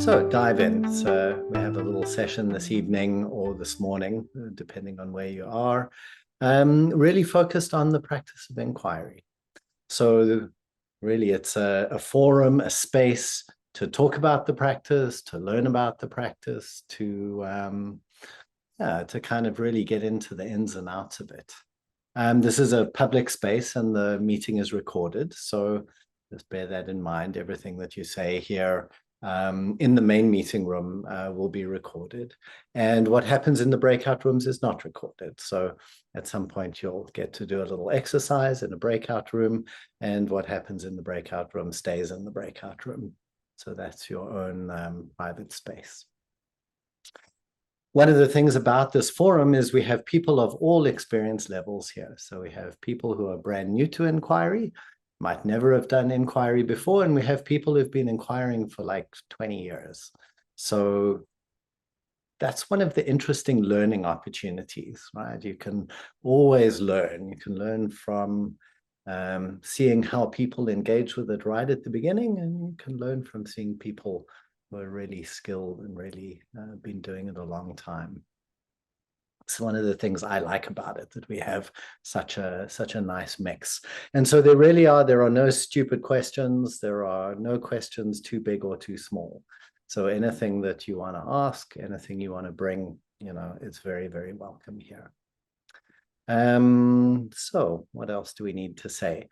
So dive in. So we have a little session this evening or this morning, depending on where you are, really focused on the practice of inquiry. So really it's a forum, a space to talk about the practice, to learn about the practice, to kind of really get into the ins and outs of it. This is a public space and the meeting is recorded. So just bear that in mind. Everything that you say here in the main meeting room will be recorded. And what happens in the breakout rooms is not recorded. So at some point, you'll get to do a little exercise in a breakout room. And what happens in the breakout room stays in the breakout room. So that's your own private space. One of the things about this forum is we have people of all experience levels here. So we have people who are brand new to inquiry, might never have done inquiry before, and we have people who've been inquiring for like 20 years. So that's one of the interesting learning opportunities, right? You can always learn. You can learn from seeing how people engage with it right at the beginning, and you can learn from seeing people who are really skilled and really been doing it a long time. It's one of the things I like about it, that we have such a nice mix. And so there are no stupid questions. There are no questions too big or too small. So anything that you want to ask, anything you want to bring, it's very, very welcome here. So what else do we need to say?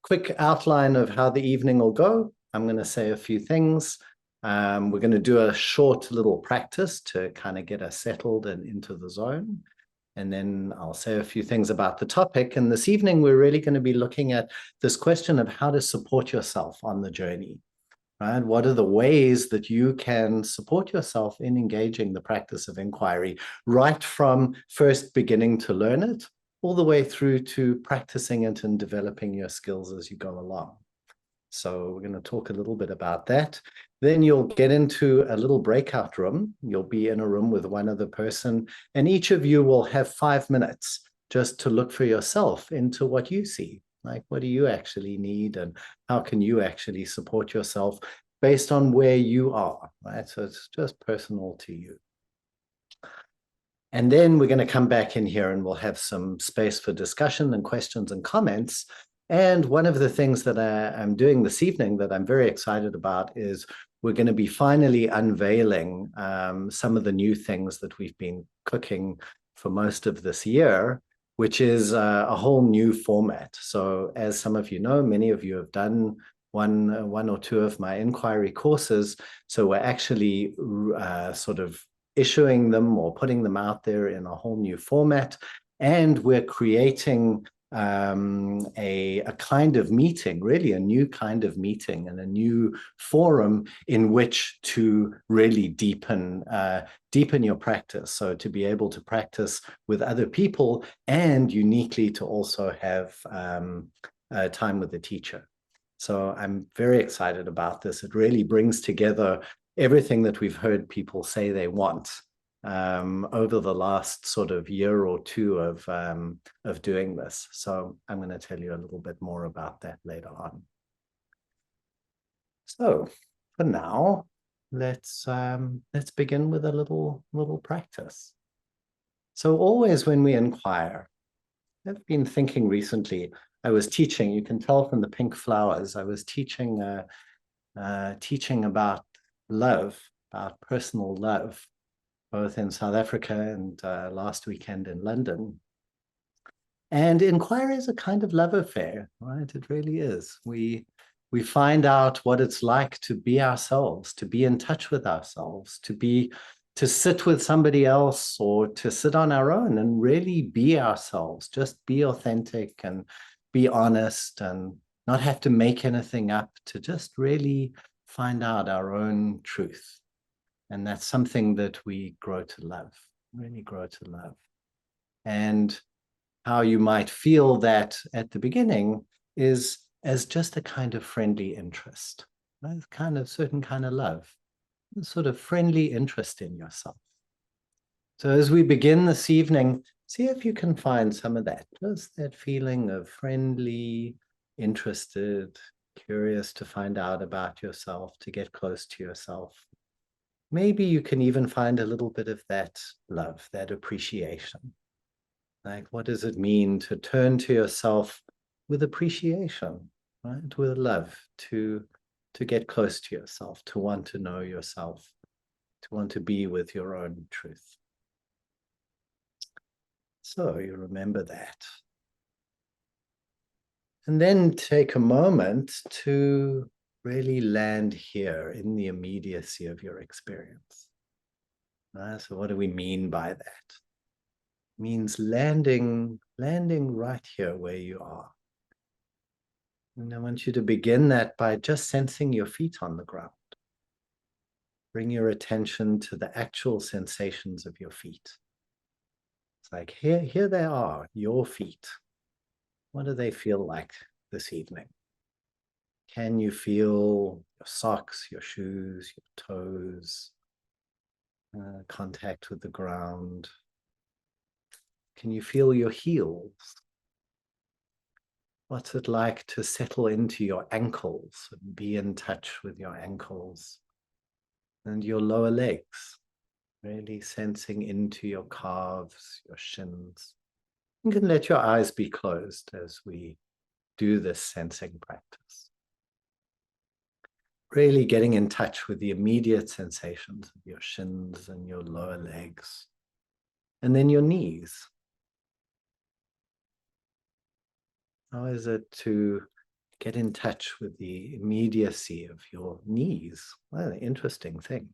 Quick outline of how the evening will go. I'm going to say a few things. We're going to do a short little practice to kind of get us settled and into the zone. And then I'll say a few things about the topic. And this evening, we're really going to be looking at this question of how to support yourself on the journey, right? What are the ways that you can support yourself in engaging the practice of inquiry, right from first beginning to learn it, all the way through to practicing it and developing your skills as you go along. So we're going to talk a little bit about that. Then you'll get into a little breakout room. You'll be in a room with one other person, and each of you will have 5 minutes just to look for yourself into what you see. Like, what do you actually need, and how can you actually support yourself based on where you are, right? So it's just personal to you. And then we're going to come back in here and we'll have some space for discussion and questions and comments. And one of the things that I'm doing this evening that I'm very excited about is we're going to be finally unveiling some of the new things that we've been cooking for most of this year, which is a whole new format. So as some of you know, many of you have done one or two of my inquiry courses. So we're actually sort of issuing them or putting them out there in a whole new format. And we're creating a kind of meeting, really a new kind of meeting and a new forum in which to really deepen your practice. So to be able to practice with other people and uniquely to also have time with the teacher. So I'm very excited about this. It really brings together everything that we've heard people say they want over the last sort of year or two of doing this. So I'm going to tell you a little bit more about that later on. So for now, let's begin with a little practice. So always when we inquire, I've been thinking recently, I was teaching, you can tell from the pink flowers, I was teaching about love, about personal love, both in South Africa and last weekend in London. And inquiry is a kind of love affair, right? It really is. We find out what it's like to be ourselves, to be in touch with ourselves, to sit with somebody else or to sit on our own and really be ourselves, just be authentic and be honest and not have to make anything up, to just really find out our own truth. And that's something that we grow to love, really grow to love. And how you might feel that at the beginning is as just a kind of friendly interest, right? Kind of certain kind of love, a sort of friendly interest in yourself. So as we begin this evening, see if you can find some of that, just that feeling of friendly, interested, curious to find out about yourself, to get close to yourself. maybe you can even find a little bit of that love, that appreciation. Like, what does it mean to turn to yourself with appreciation, right? With love, to get close to yourself, to want to know yourself, to want to be with your own truth. So you remember that. And then take a moment to really land here in the immediacy of your experience. So what do we mean by that? It means landing right here where you are. And I want you to begin that by just sensing your feet on the ground. Bring your attention to the actual sensations of your feet. It's like, here they are, your feet. What do they feel like this evening? Can you feel your socks, your shoes, your toes, contact with the ground? Can you feel your heels? What's it like to settle into your ankles and be in touch with your ankles and your lower legs? Really sensing into your calves, your shins. You can let your eyes be closed as we do this sensing practice. Really getting in touch with the immediate sensations of your shins and your lower legs. And then your knees. How is it to get in touch with the immediacy of your knees? Well, an interesting thing.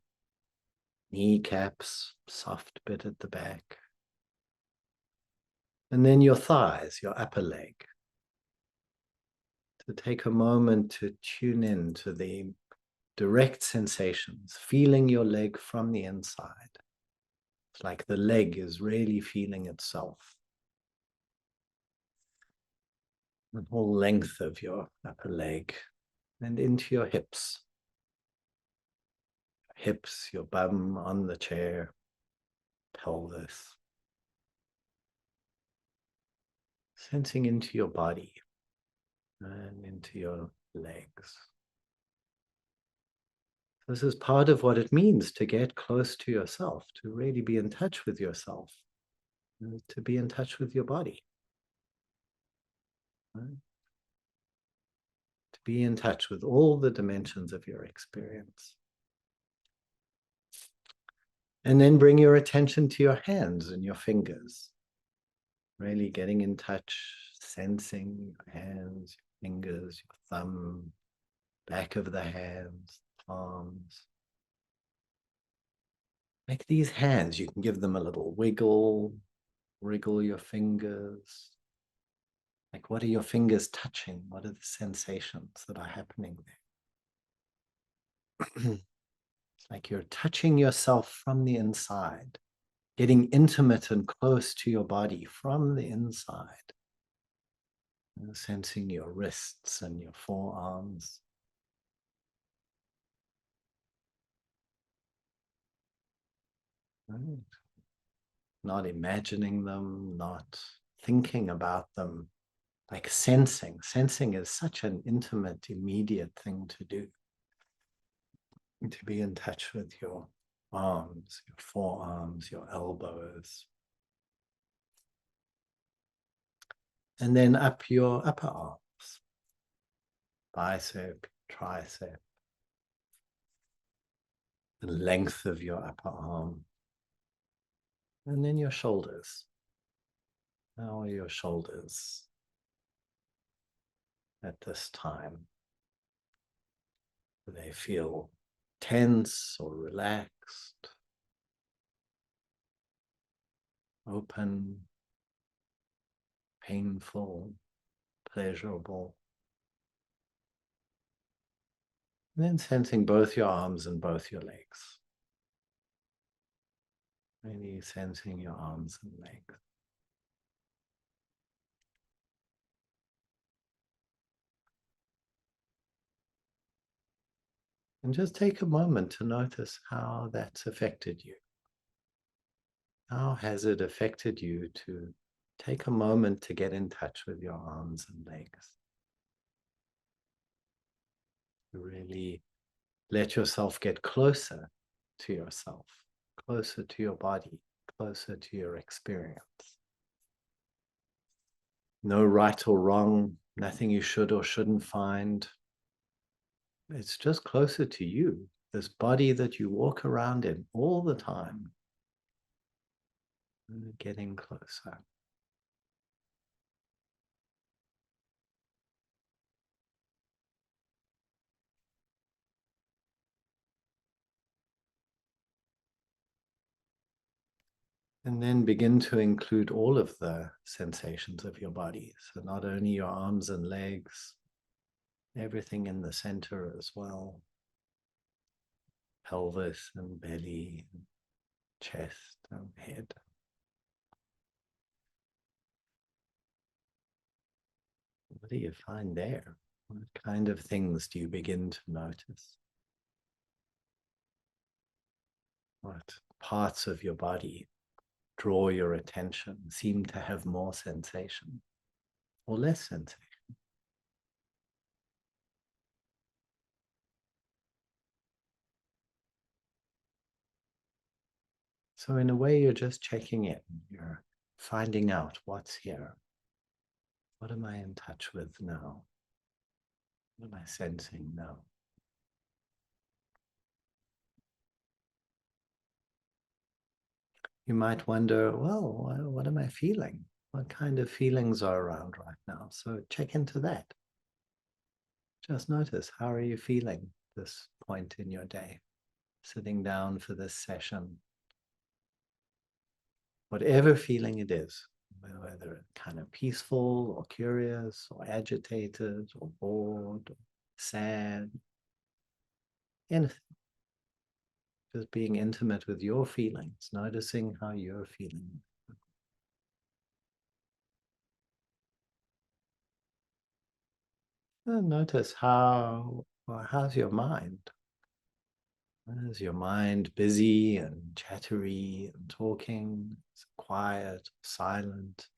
Kneecaps, soft bit at the back. And then your thighs, your upper leg. To take a moment to tune in to the direct sensations, feeling your leg from the inside. It's like the leg is really feeling itself. The whole length of your upper leg and into your hips. Hips, your bum on the chair, pelvis. Sensing into your body and into your legs. This is part of what it means to get close to yourself, to really be in touch with yourself, to be in touch with your body. Right? To be in touch with all the dimensions of your experience. And then bring your attention to your hands and your fingers. Really getting in touch, sensing your hands, your fingers, your thumb, back of the hands, palms. Like these hands, you can give them a little wiggle, wriggle your fingers. Like, what are your fingers touching? What are the sensations that are happening there? It's like you're touching yourself from the inside, getting intimate and close to your body from the inside. And sensing your wrists and your forearms. Right? Not imagining them, not thinking about them. Like sensing. Sensing is such an intimate, immediate thing to do. To be in touch with your arms, your forearms, your elbows. And then up your upper arms. Bicep, tricep. The length of your upper arm. And then your shoulders. How are your shoulders at this time? Do they feel tense or relaxed? Open, painful, pleasurable? And then sensing both your arms and both your legs. Really sensing your arms and legs. And just take a moment to notice how that's affected you. How has it affected you to take a moment to get in touch with your arms and legs? To really let yourself get closer to yourself, closer to your body, closer to your experience. No right or wrong, nothing you should or shouldn't find. It's just closer to you, this body that you walk around in all the time, getting closer. And then begin to include all of the sensations of your body. So not only your arms and legs, everything in the center as well. Pelvis and belly, and chest and head. What do you find there? What kind of things do you begin to notice? What parts of your body draw your attention, seem to have more sensation or less sensation? So in a way, you're just checking in. You're finding out what's here. What am I in touch with now? What am I sensing now? You might wonder, well, what am I feeling? What kind of feelings are around right now? So check into that. Just notice, how are you feeling this point in your day? Sitting down for this session. Whatever feeling it is, whether it's kind of peaceful or curious or agitated or bored or sad, anything. Just being intimate with your feelings, noticing how you're feeling. And notice how's your mind? Is your mind busy and chattery and talking? Is it quiet, silent?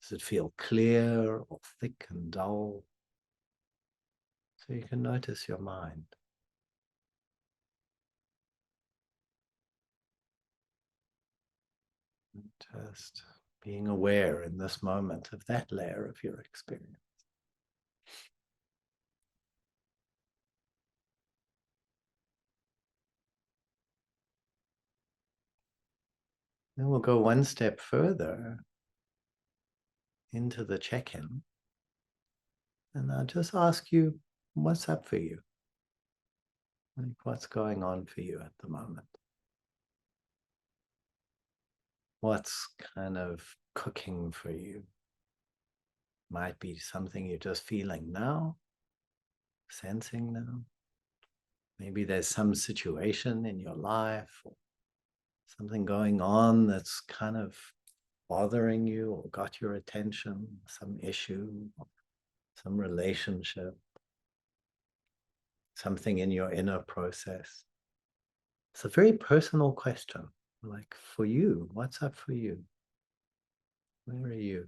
Does it feel clear or thick and dull? So you can notice your mind. Just being aware in this moment of that layer of your experience. Then we'll go one step further into the check-in. And I'll just ask you, what's up for you? Like, what's going on for you at the moment? What's kind of cooking for you? Might be something you're just feeling now, sensing now. Maybe there's some situation in your life or something going on that's kind of bothering you or got your attention, some issue, some relationship, something in your inner process. It's a very personal question. Like, for you, what's up for you? Where are you?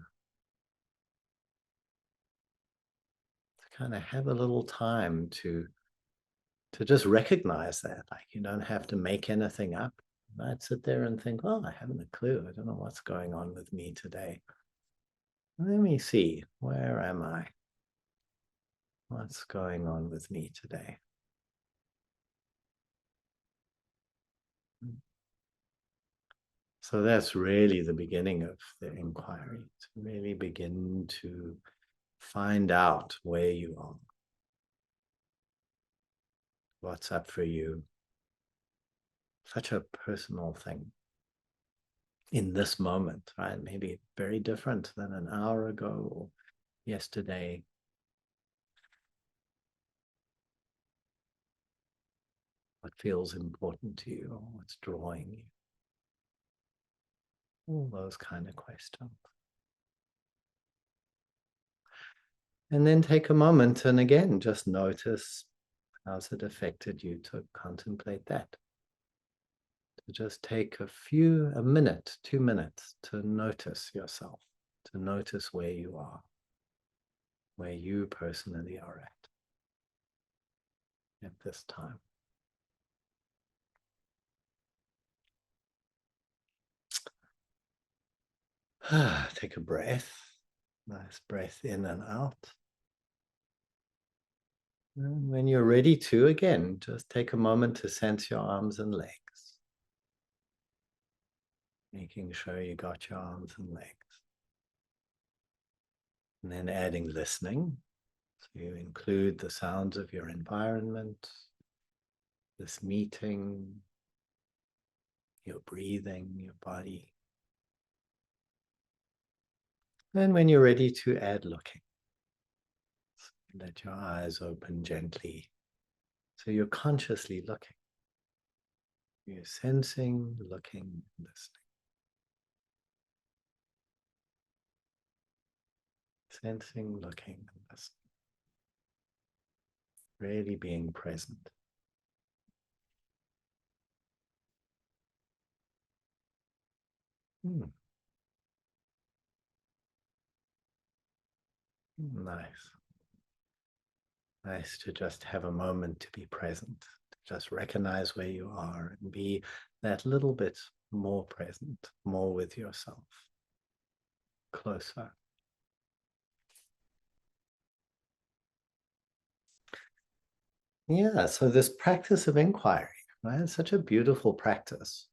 To kind of have a little time to just recognize that. Like, you don't have to make anything up. You might sit there and think, oh, I haven't a clue. I don't know what's going on with me today. Let me see. Where am I? What's going on with me today? So that's really the beginning of the inquiry, to really begin to find out where you are. What's up for you? Such a personal thing in this moment, right? Maybe very different than an hour ago or yesterday. What feels important to you, or what's drawing you? All those kind of questions. And then take a moment and again, just notice, how's it affected you to contemplate that? To just take a minute, 2 minutes to notice yourself, to notice where you are, where you personally are at this time. Take a breath. Nice breath in and out. And when you're ready to, again, just take a moment to sense your arms and legs. Making sure you got your arms and legs. And then adding listening. So you include the sounds of your environment, this meeting, your breathing, your body. And when you're ready to add looking, so let your eyes open gently. So you're consciously looking. You're sensing, looking, listening. Sensing, looking, and listening. Really being present. Nice. Nice to just have a moment to be present, to just recognize where you are and be that little bit more present, more with yourself, closer. Yeah, so this practice of inquiry, right? It's such a beautiful practice.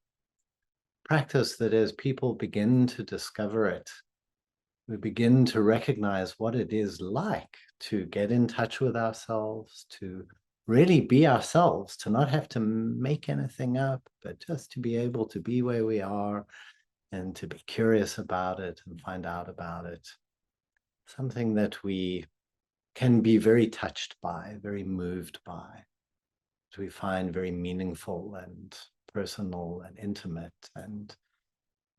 Practice that as people begin to discover it, we begin to recognize what it is like to get in touch with ourselves, to really be ourselves, to not have to make anything up, but just to be able to be where we are and to be curious about it and find out about it. Something that we can be very touched by, very moved by, that we find very meaningful and personal and intimate, and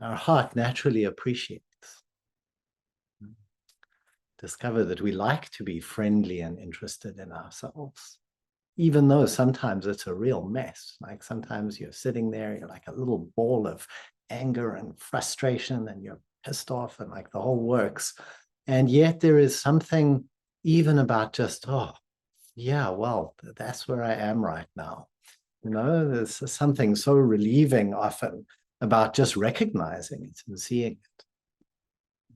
our heart naturally appreciates. Discover that we like to be friendly and interested in ourselves, even though sometimes it's a real mess. Like sometimes you're sitting there, you're like a little ball of anger and frustration, and you're pissed off and like the whole works. And yet there is something even about just, oh, yeah, well, that's where I am right now. You know, there's something so relieving often about just recognizing it and seeing it,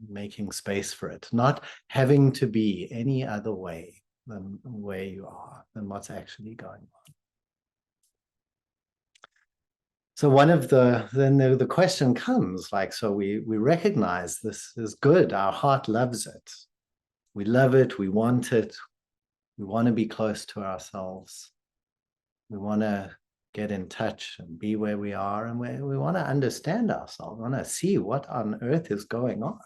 making space for it, not having to be any other way than where you are, than what's actually going on. So one of the question comes like, so we recognize this is good. Our heart loves it. We love it. We want it. We want to be close to ourselves. We want to get in touch and be where we are, and we want to understand ourselves. We want to see what on earth is going on.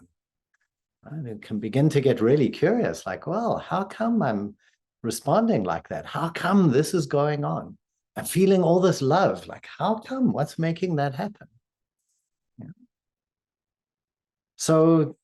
And it can begin to get really curious, like, well, how come I'm responding like that? How come this is going on? I'm feeling all this love. Like, how come? What's making that happen? Yeah. So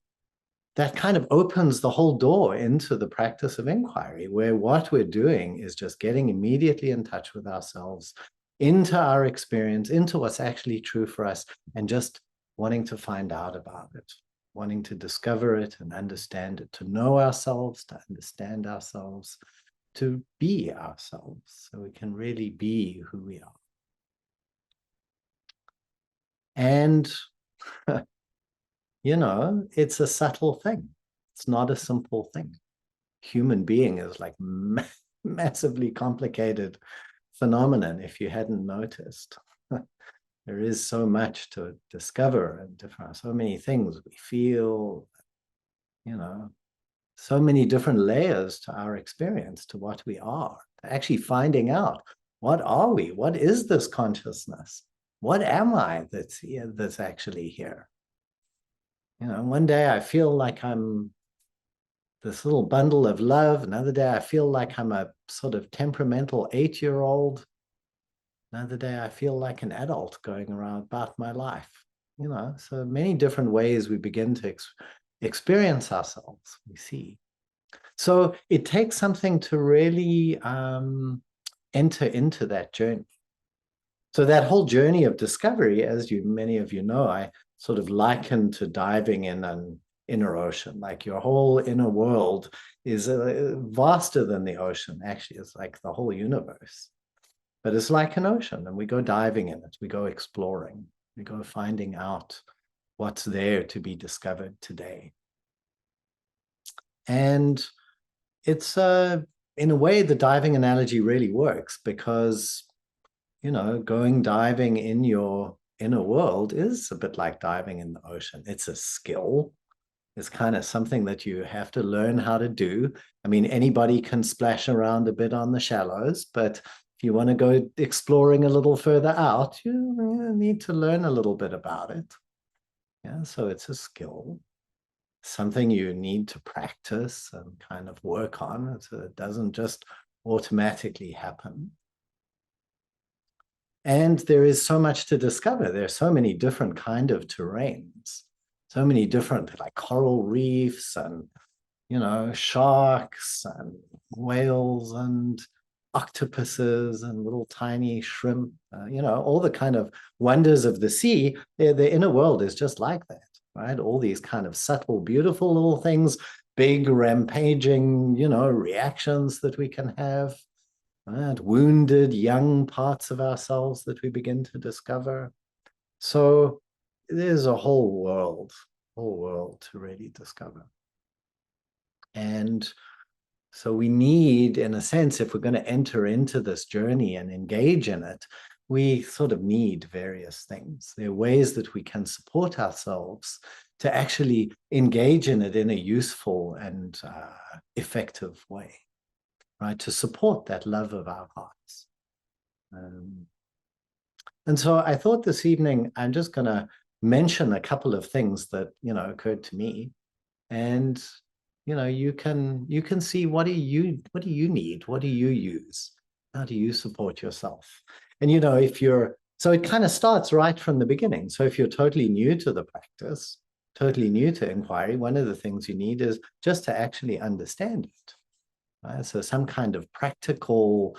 that kind of opens the whole door into the practice of inquiry, where what we're doing is just getting immediately in touch with ourselves, into our experience, into what's actually true for us, and just wanting to find out about it, wanting to discover it and understand it, to know ourselves, to understand ourselves, to be ourselves, so we can really be who we are. And you know, it's a subtle thing. It's not a simple thing. Human being is like massively complicated phenomenon if you hadn't noticed. There is so much to discover and different, so many things we feel, you know, so many different layers to our experience, to what we are, actually finding out what are we? What is this consciousness? What am I that's here, that's actually here? You know, one day I feel like I'm this little bundle of love. Another day I feel like I'm a sort of temperamental 8-year-old. Another day I feel like an adult going around about my life. You know, so many different ways we begin to experience ourselves, we see. So it takes something to really enter into that journey. So that whole journey of discovery, as many of you know, I sort of liken to diving in an inner ocean. Like your whole inner world is vaster than the ocean. Actually, it's like the whole universe. But it's like an ocean, and we go diving in it. We go exploring. We go finding out what's there to be discovered today. And it's in a way, the diving analogy really works because, going diving in your inner world is a bit like diving in the ocean. It's a skill. It's kind of something that you have to learn how to do. I mean, anybody can splash around a bit on the shallows, but if you want to go exploring a little further out, you need to learn a little bit about it. Yeah, so it's a skill, something you need to practice and kind of work on. It doesn't just automatically happen. And there is so much to discover. There are so many different kind of terrains, so many different like coral reefs and, sharks and whales and octopuses and little tiny shrimp, all the kind of wonders of the sea. The inner world is just like that, right? All these kind of subtle, beautiful little things, big rampaging, reactions that we can have, right? Wounded young parts of ourselves that we begin to discover. So there's a whole world to really discover. And so we need, in a sense, if we're going to enter into this journey and engage in it, we sort of need various things. There are ways that we can support ourselves to actually engage in it in a useful and effective way, right? To support that love of our hearts. And so I thought this evening, I'm just going to mention a couple of things that, occurred to me. And, you can see what do you need? What do you use? How do you support yourself? And, so it kind of starts right from the beginning. So if you're totally new to the practice, totally new to inquiry, one of the things you need is just to actually understand it. Right? So some kind of practical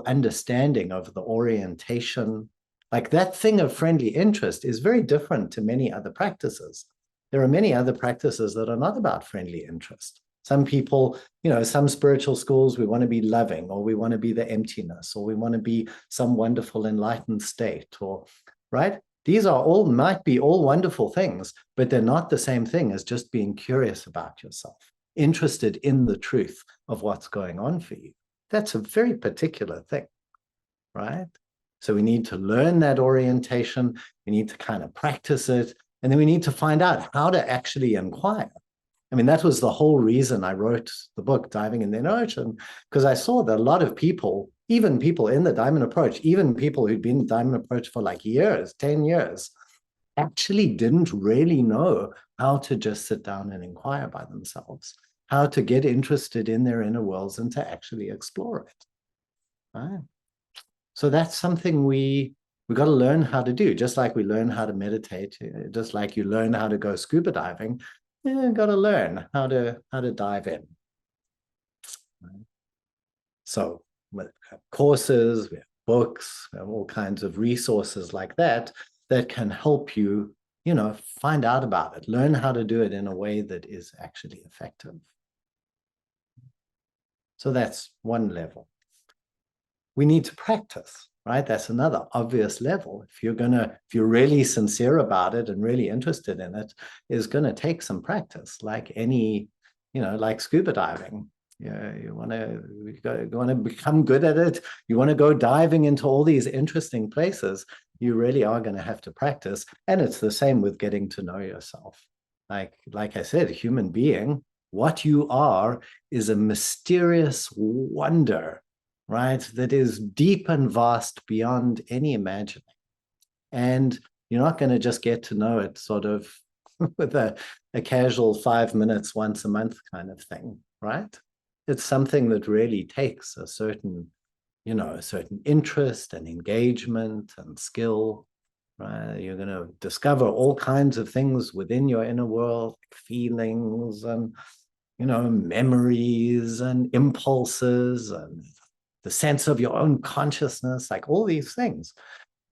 understanding of the orientation. Like that thing of friendly interest is very different to many other practices. There are many other practices that are not about friendly interest. Some people, some spiritual schools, we want to be loving, or we want to be the emptiness, or we want to be some wonderful enlightened state, or, right? These might be all wonderful things, but they're not the same thing as just being curious about yourself, interested in the truth of what's going on for you. That's a very particular thing, right? So we need to learn that orientation. We need to kind of practice it. And then we need to find out how to actually inquire. I mean, that was the whole reason I wrote the book, Diving in the Ocean, because I saw that a lot of people, even people in the Diamond Approach, even people who'd been in the Diamond Approach for like years, 10 years, actually didn't really know how to just sit down and inquire by themselves, how to get interested in their inner worlds and to actually explore it. Right? So that's something we got to learn how to do, just like we learn how to meditate, just like you learn how to go scuba diving, you got to learn how to dive in. Right? So we have courses, we have books, we have all kinds of resources like that can help you, find out about it, learn how to do it in a way that is actually effective. So that's one level. We need to practice, right? That's another obvious level. If you're really sincere about it and really interested in it, is going to take some practice, like any, like scuba diving. You want to become good at it. You want to go diving into all these interesting places. You really are going to have to practice. And it's the same with getting to know yourself. Like I said, a human being, what you are is a mysterious wonder, right? That is deep and vast beyond any imagining. And you're not going to just get to know it sort of with a casual 5 minutes once a month kind of thing, right? It's something that really takes a certain interest and engagement and skill, right? You're going to discover all kinds of things within your inner world, feelings and, memories and impulses and the sense of your own consciousness, like all these things,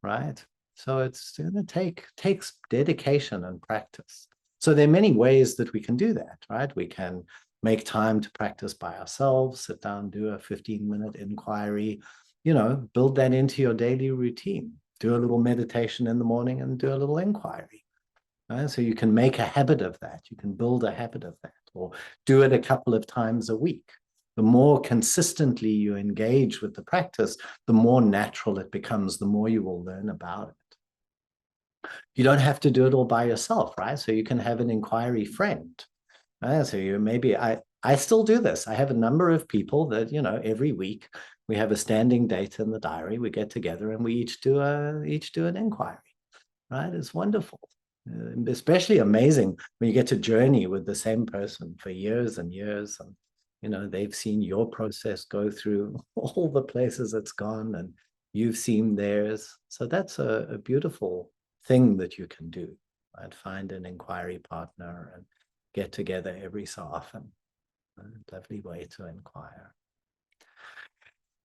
right? So it's going to takes dedication and practice. So there are many ways that we can do that, right? We can make time to practice by ourselves, sit down, do a 15-minute inquiry, build that into your daily routine. Do a little meditation in the morning and do a little inquiry. Right? So you can make a habit of that. You can build a habit of that, or do it a couple of times a week. The more consistently you engage with the practice, the more natural it becomes, the more you will learn about it. You don't have to do it all by yourself, right? So you can have an inquiry friend. Right? So you maybe I still do this. I have a number of people that, every week we have a standing date in the diary. We get together and we each do an inquiry. Right? It's wonderful. Especially amazing when you get to journey with the same person for years and years, and they've seen your process go through all the places it's gone, and you've seen theirs. So that's a beautiful thing that you can do. Right? Find an inquiry partner and get together every so often. A lovely way to inquire.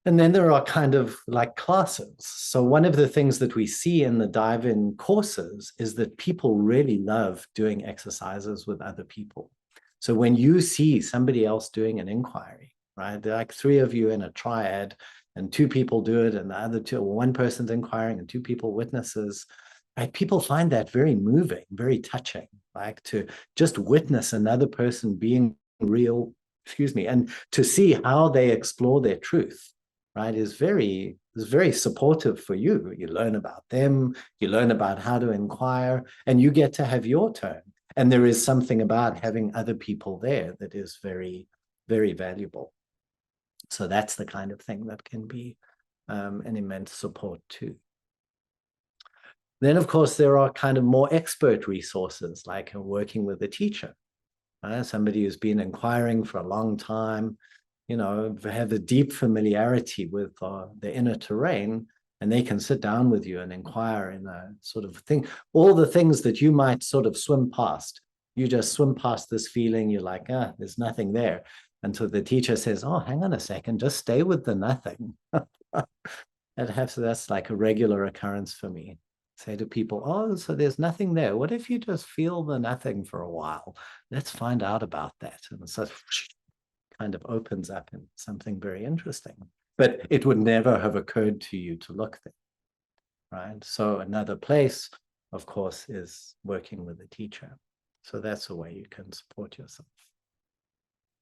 And then there are kind of like classes. So one of the things that we see in the dive-in courses is that people really love doing exercises with other people. So when you see somebody else doing an inquiry, right? There are like three of you in a triad and two people do it and the other two, one person's inquiring and two people witnesses, right? People find that very moving, very touching, like to just witness another person being real, and to see how they explore their truth, right, is very supportive for you. You learn about them, you learn about how to inquire, and you get to have your turn. And there is something about having other people there that is very, very valuable. So that's the kind of thing that can be an immense support too. Then, of course, there are kind of more expert resources, like working with a teacher, right? Somebody who's been inquiring for a long time, have a deep familiarity with the inner terrain, and they can sit down with you and inquire in a sort of thing, all the things that you might sort of swim past. You just swim past this feeling, you're like, there's nothing there. Until the teacher says, oh, hang on a second, just stay with the nothing. That's like a regular occurrence for me. Say to people, oh, so there's nothing there. What if you just feel the nothing for a while? Let's find out about that. And so kind of opens up in something very interesting. But it would never have occurred to you to look there, right? So another place, of course, is working with a teacher. So that's a way you can support yourself.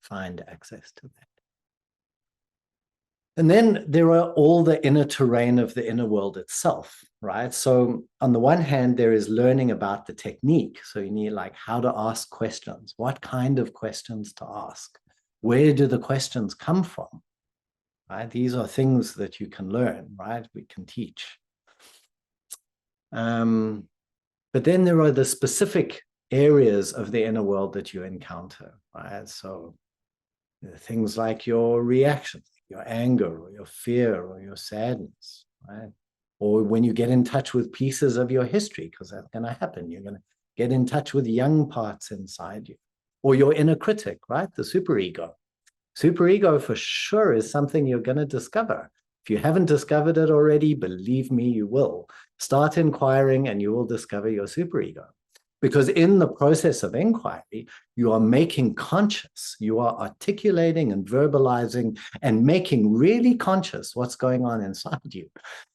Find access to that. And then there are all the inner terrain of the inner world itself, right? So on the one hand, there is learning about the technique. So you need like how to ask questions, what kind of questions to ask, where do the questions come from, right? These are things that you can learn, right? We can teach. But then there are the specific areas of the inner world that you encounter, right? So things like your reactions, your anger or your fear or your sadness, right? Or when you get in touch with pieces of your history, because that's going to happen. You're going to get in touch with young parts inside you, or your inner critic, right? The superego. Superego for sure is something you're going to discover. If you haven't discovered it already, believe me, you will. Start inquiring and you will discover your superego. Because in the process of inquiry, you are making conscious, you are articulating and verbalizing and making really conscious what's going on inside you.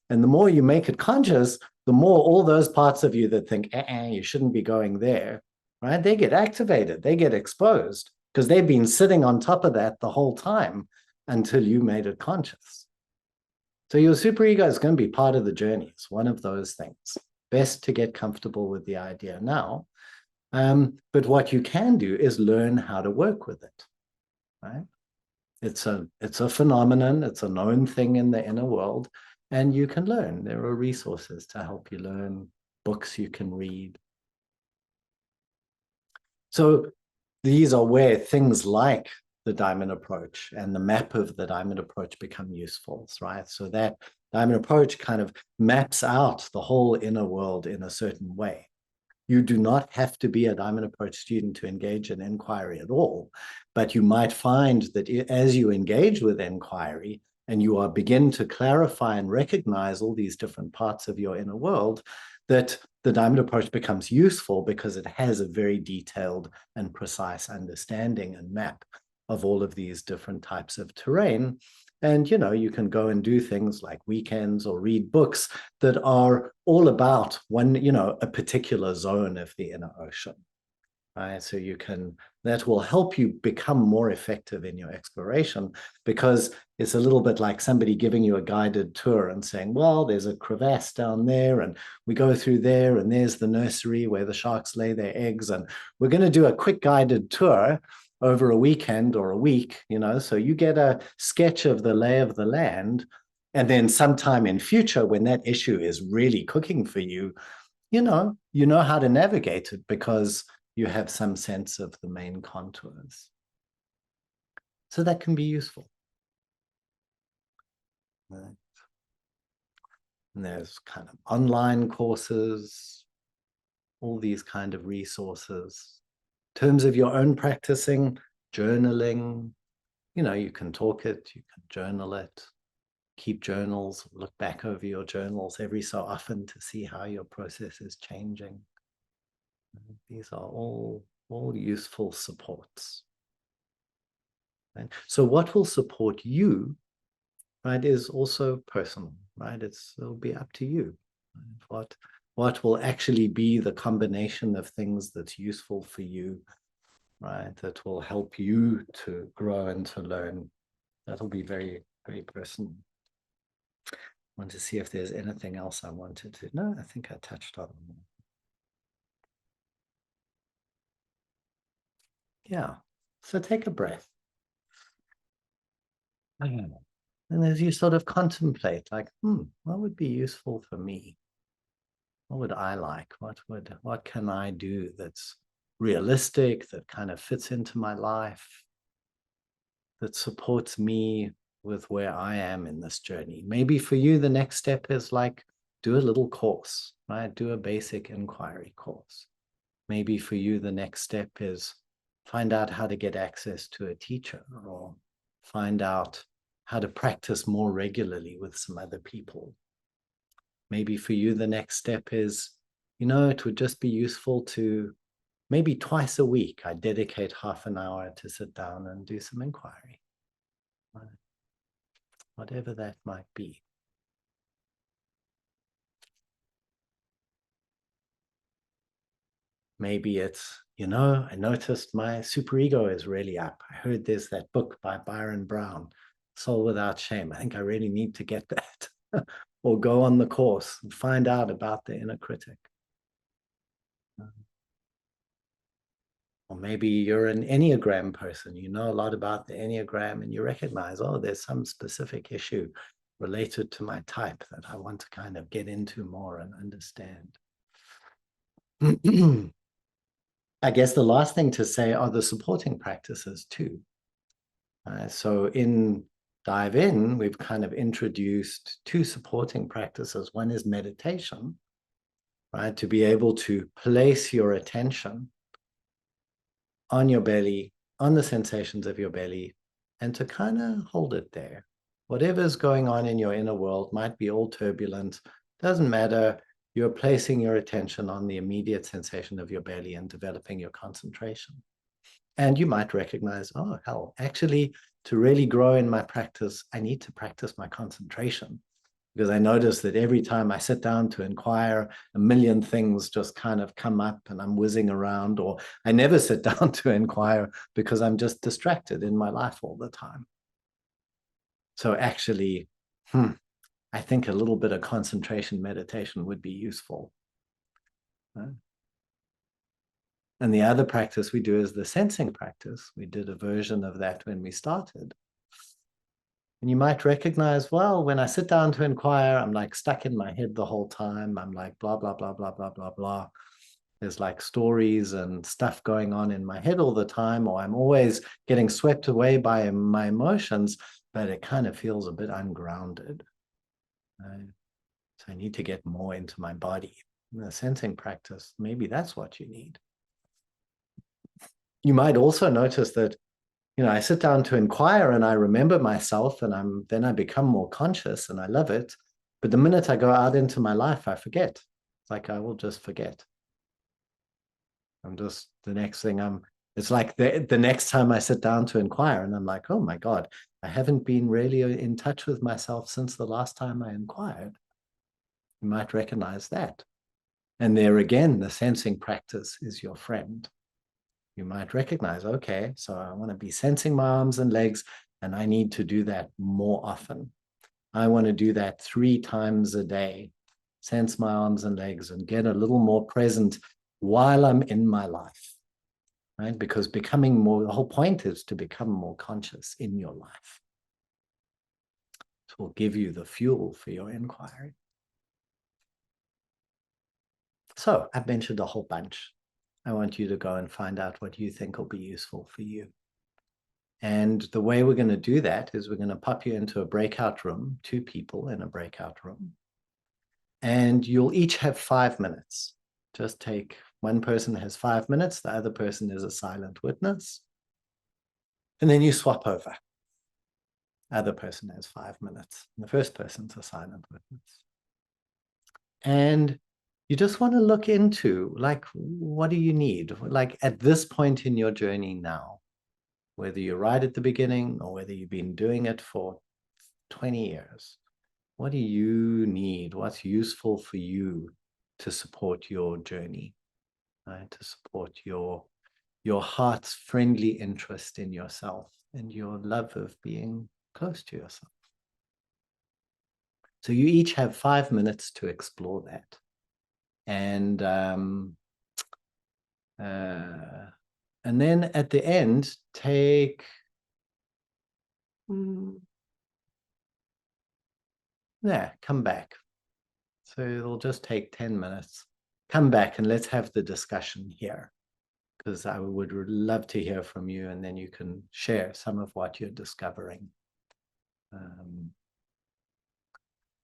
And the more you make it conscious, the more all those parts of you that think, you shouldn't be going there, right? They get activated, they get exposed because they've been sitting on top of that the whole time until you made it conscious. So your superego is going to be part of the journey. It's one of those things. Best to get comfortable with the idea now. But what you can do is learn how to work with it, right? It's a phenomenon. It's a known thing in the inner world, and you can learn. There are resources to help you learn, books you can read. So these are where things like the diamond approach and the map of the diamond approach become useful, right? So that diamond approach kind of maps out the whole inner world in a certain way. You do not have to be a diamond approach student to engage in inquiry at all, but you might find that as you engage with inquiry and you are begin to clarify and recognize all these different parts of your inner world, that the diamond approach becomes useful because it has a very detailed and precise understanding and map of all of these different types of terrain. And, you know, you can go and do things like weekends or read books that are all about one, you know, a particular zone of the inner ocean. Right? So that will help you become more effective in your exploration, because it's a little bit like somebody giving you a guided tour and saying, well, there's a crevasse down there and we go through there and there's the nursery where the sharks lay their eggs. And we're going to do a quick guided tour over a weekend or a week, you know, so you get a sketch of the lay of the land. And then sometime in future, when that issue is really cooking for you, you know how to navigate it because you have some sense of the main contours. So that can be useful. Right. And there's kind of online courses, all these kind of resources. In terms of your own practicing, journaling, you know, you can talk it, you can journal it, keep journals, look back over your journals every so often to see how your process is changing. These are all useful supports. Right? So what will support you, right, is also personal, right? It'll be up to you. Right? What will actually be the combination of things that's useful for you, right? That will help you to grow and to learn. That'll be very, very personal. I want to see if there's anything else I wanted to. No, I think I touched on them. Yeah. So take a breath. And as you sort of contemplate, like, what would be useful for me? What would I like? What can I do that's realistic, that kind of fits into my life, that supports me with where I am in this journey? Maybe for you, the next step is like, do a little course, right? Do a basic inquiry course. Maybe for you, the next step is find out how to get access to a teacher, or find out how to practice more regularly with some other people. Maybe for you, the next step is, you know, it would just be useful to maybe twice a week, I dedicate half an hour to sit down and do some inquiry. Right? Whatever that might be. Maybe it's, you know, I noticed my superego is really up. I heard there's that book by Byron Brown, Soul Without Shame. I think I really need to get that. Or go on the course and find out about the inner critic. Or maybe you're an Enneagram person, you know a lot about the Enneagram and you recognize, oh, there's some specific issue related to my type that I want to kind of get into more and understand. I guess the last thing to say are the supporting practices too. So in Dive In, we've kind of introduced two supporting practices. One is meditation, right? To be able to place your attention on your belly, on the sensations of your belly, and to kind of hold it there. Whatever's going on in your inner world might be all turbulent, doesn't matter. You're placing your attention on the immediate sensation of your belly and developing your concentration. And you might recognize, oh, hell, actually, to really grow in my practice, I need to practice my concentration. Because I notice that every time I sit down to inquire, a million things just kind of come up and I'm whizzing around, or I never sit down to inquire because I'm just distracted in my life all the time. So actually, I think a little bit of concentration meditation would be useful. Right? And the other practice we do is the sensing practice. We did a version of that when we started. And you might recognize, well, when I sit down to inquire, I'm like stuck in my head the whole time. I'm like, blah, blah, blah, blah, blah, blah, blah. There's like stories and stuff going on in my head all the time, or I'm always getting swept away by my emotions, but it kind of feels a bit ungrounded. So I need to get more into my body. In the sensing practice, maybe that's what you need. You might also notice that, you know, I sit down to inquire and I remember myself and then I become more conscious and I love it. But the minute I go out into my life, I forget. It's like I will just forget. The next thing I'm It's like the next time I sit down to inquire and I'm like, oh my God, I haven't been really in touch with myself since the last time I inquired. You might recognize that. And there again, the sensing practice is your friend. You might recognize, okay, so I want to be sensing my arms and legs, and I need to do that more often. I want to do that 3 times a day, sense my arms and legs and get a little more present while I'm in my life, right? Because becoming more, the whole point is to become more conscious in your life. It will give you the fuel for your inquiry. So I've mentioned a whole bunch. I want you to go and find out what you think will be useful for you. And the way we're going to do that is we're going to pop you into a breakout room, 2 people in a breakout room. And you'll each have 5 minutes. Just take, one person has 5 minutes, the other person is a silent witness. And then you swap over. Other person has 5 minutes. And the first person's a silent witness. And you just want to look into, like, what do you need? Like at this point in your journey now, whether you're right at the beginning or whether you've been doing it for 20 years, what do you need? What's useful for you to support your journey, right? To support your heart's friendly interest in yourself and your love of being close to yourself. So you each have 5 minutes to explore that. And then at the end, take come back. So it'll just take 10 minutes. Come back and let's have the discussion here, because I would love to hear from you, and then you can share some of what you're discovering.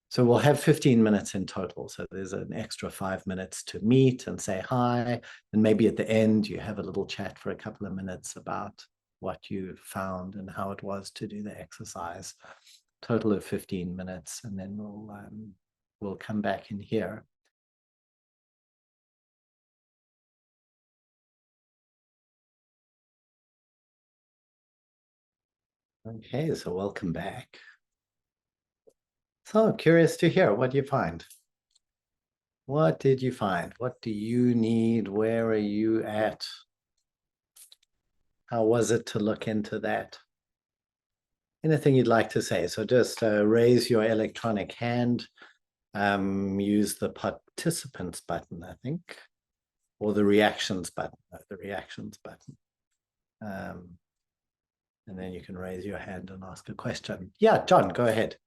So we'll have 15 minutes in total. So there's an extra 5 minutes to meet and say hi. And maybe at the end, you have a little chat for a couple of minutes about what you found and how it was to do the exercise. Total of 15 minutes. And then we'll come back in here. Okay, so welcome back. So curious to hear, what do you find? What did you find? What do you need? Where are you at? How was it to look into that? Anything you'd like to say? So just raise your electronic hand, use the participants button, I think, or the reactions button, the reactions button. And then you can raise your hand and ask a question. Yeah, John, go ahead.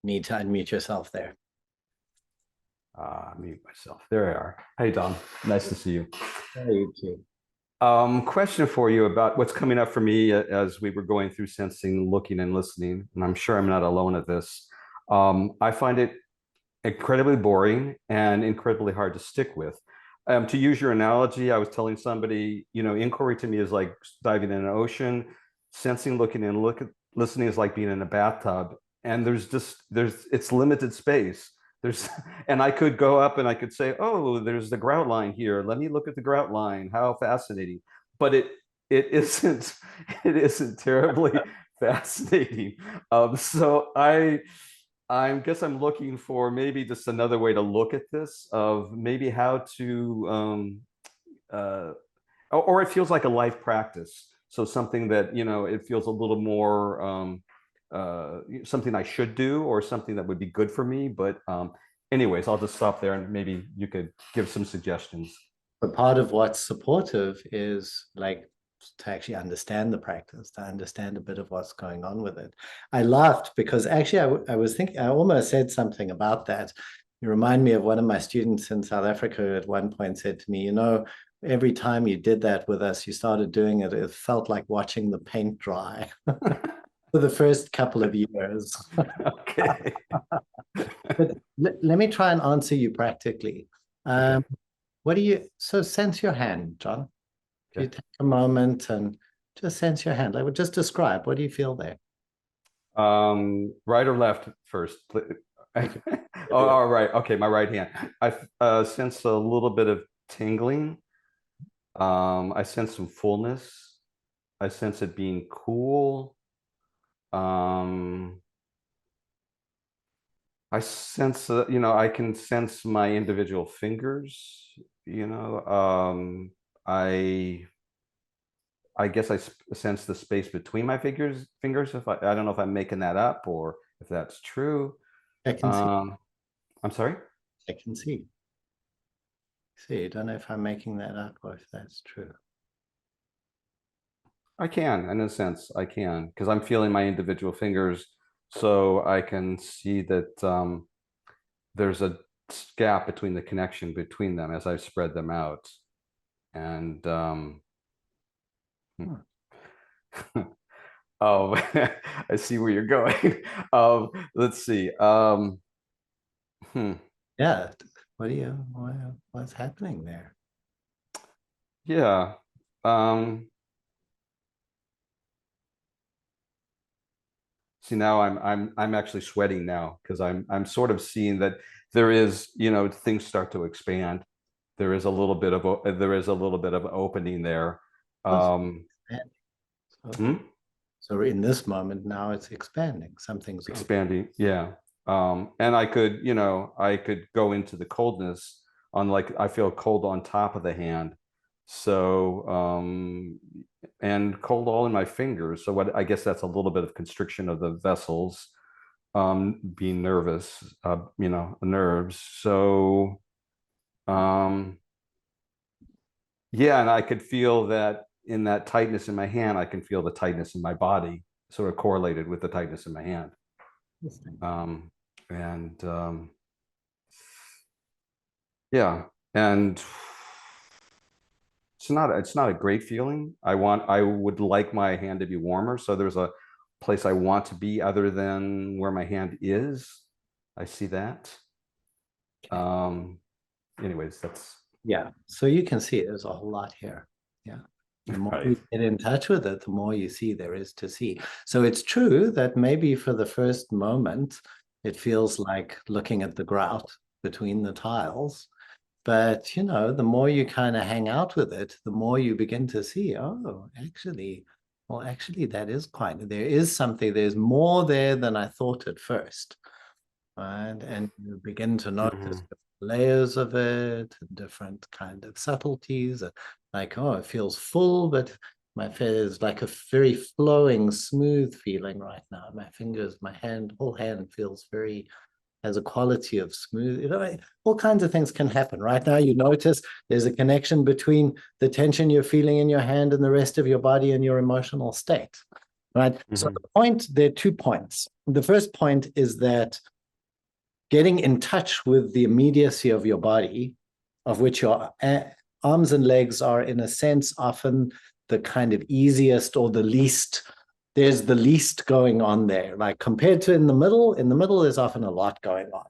Need to unmute yourself there. Mute myself. There I are. Hey, Don. Nice to see you. Hey, you too. Question for you about what's coming up for me as we were going through sensing, looking, and listening, and I'm sure I'm not alone at this. I find it incredibly boring and incredibly hard to stick with. To use your analogy, I was telling somebody, inquiry to me is like diving in an ocean. Sensing, looking, and listening is like being in a bathtub, and it's limited space. And I could go up and I could say, oh, there's the grout line here. Let me look at the grout line. How fascinating. But it isn't terribly fascinating. So I guess I'm looking for maybe just another way to look at this, of maybe how to or it feels like a life practice. So something that, it feels a little more something I should do, or something that would be good for me. But anyways, I'll just stop there, and maybe you could give some suggestions. But part of what's supportive is like to actually understand the practice, to understand a bit of what's going on with it. I laughed because actually I was thinking, I almost said something about that. You remind me of one of my students in South Africa at one point said to me, every time you did that with us, you started doing it, it felt like watching the paint dry for the first couple of years. Okay. But let me try and answer you practically. Okay. So sense your hand, John. If you Okay. take a moment and just sense your hand, I would just describe, what do you feel there? Right or left first? Oh, all right. Okay, my right hand. I sense a little bit of tingling. I sense some fullness. I sense it being cool. Um, I sense, I can sense my individual fingers, I I guess sense the space between my fingers. If I don't know if I'm making that up or if that's true. I can see. Um, I'm sorry. I can see. See, I don't know if I'm making that up or if that's true. I can, in a sense, I can, because I'm feeling my individual fingers, so I can see that there's a gap between the connection between them as I spread them out. And Hmm. oh, I see where you're going. Let's see. Hmm, Yeah. What's happening there? yeah. Um, See, now I'm actually sweating now because I'm sort of seeing that there is, things start to expand. There is a little bit of there is a little bit of opening there. Oh, it's Um, expanding. So, hmm? so in this moment now it's expanding. Something's open. Expanding, yeah. And I could go into the coldness on, like, I feel cold on top of the hand. So and cold all in my fingers. So what I guess that's a little bit of constriction of the vessels, being nervous, nerves. So um yeah, and I could feel that in that tightness in my hand, I can feel the tightness in my body, sort of correlated with the tightness in my hand. Interesting. Um, and yeah, and it's not a great feeling. I would like my hand to be warmer. So there's a place I want to be other than where my hand is. I see that. Okay. Anyways, that's Yeah. So you can see there's a whole lot here. Yeah. The more right. you get in touch with it, the more you see there is to see. So it's true that maybe for the first moment, it feels like looking at the grout between the tiles. But, the more you kind of hang out with it, the more you begin to see, oh, actually, that is there is something, there's more there than I thought at first. Right? And you begin to notice Mhm. the layers of it, and different kind of subtleties. Like, oh, it feels full, but my face is like a very flowing, smooth feeling right now. My fingers, my hand, whole hand feels very has a quality of smooth. All kinds of things can happen. Right now, you notice there's a connection between the tension you're feeling in your hand and the rest of your body and your emotional state. Right. So Mhm. there are 2 points. The first point is that getting in touch with the immediacy of your body, of which your arms and legs are, in a sense, often the kind of easiest or the least. There's the least going on there. Like compared to in the middle, there's often a lot going on.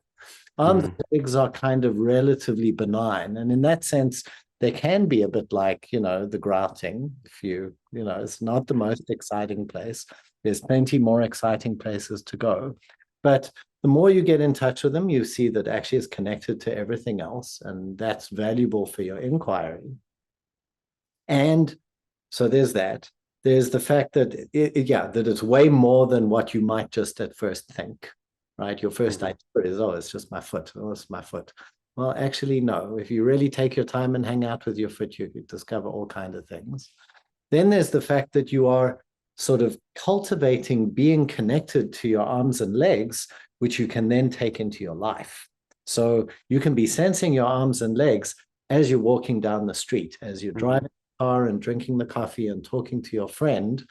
Arms Mhm. and legs are kind of relatively benign. And in that sense, they can be a bit like, the grouting. If it's not the most exciting place. There's plenty more exciting places to go. But the more you get in touch with them, you see that actually it's connected to everything else. And that's valuable for your inquiry. And so there's that. There's the fact that that it's way more than what you might just at first think, right? Your first Mhm. idea is, oh, it's just my foot. Oh, it's my foot. Well, actually, no. If you really take your time and hang out with your foot, you discover all kinds of things. Then there's the fact that you are sort of cultivating being connected to your arms and legs, which you can then take into your life. So you can be sensing your arms and legs as you're walking down the street, as you're Mhm. driving the car and drinking the coffee and talking to your friend.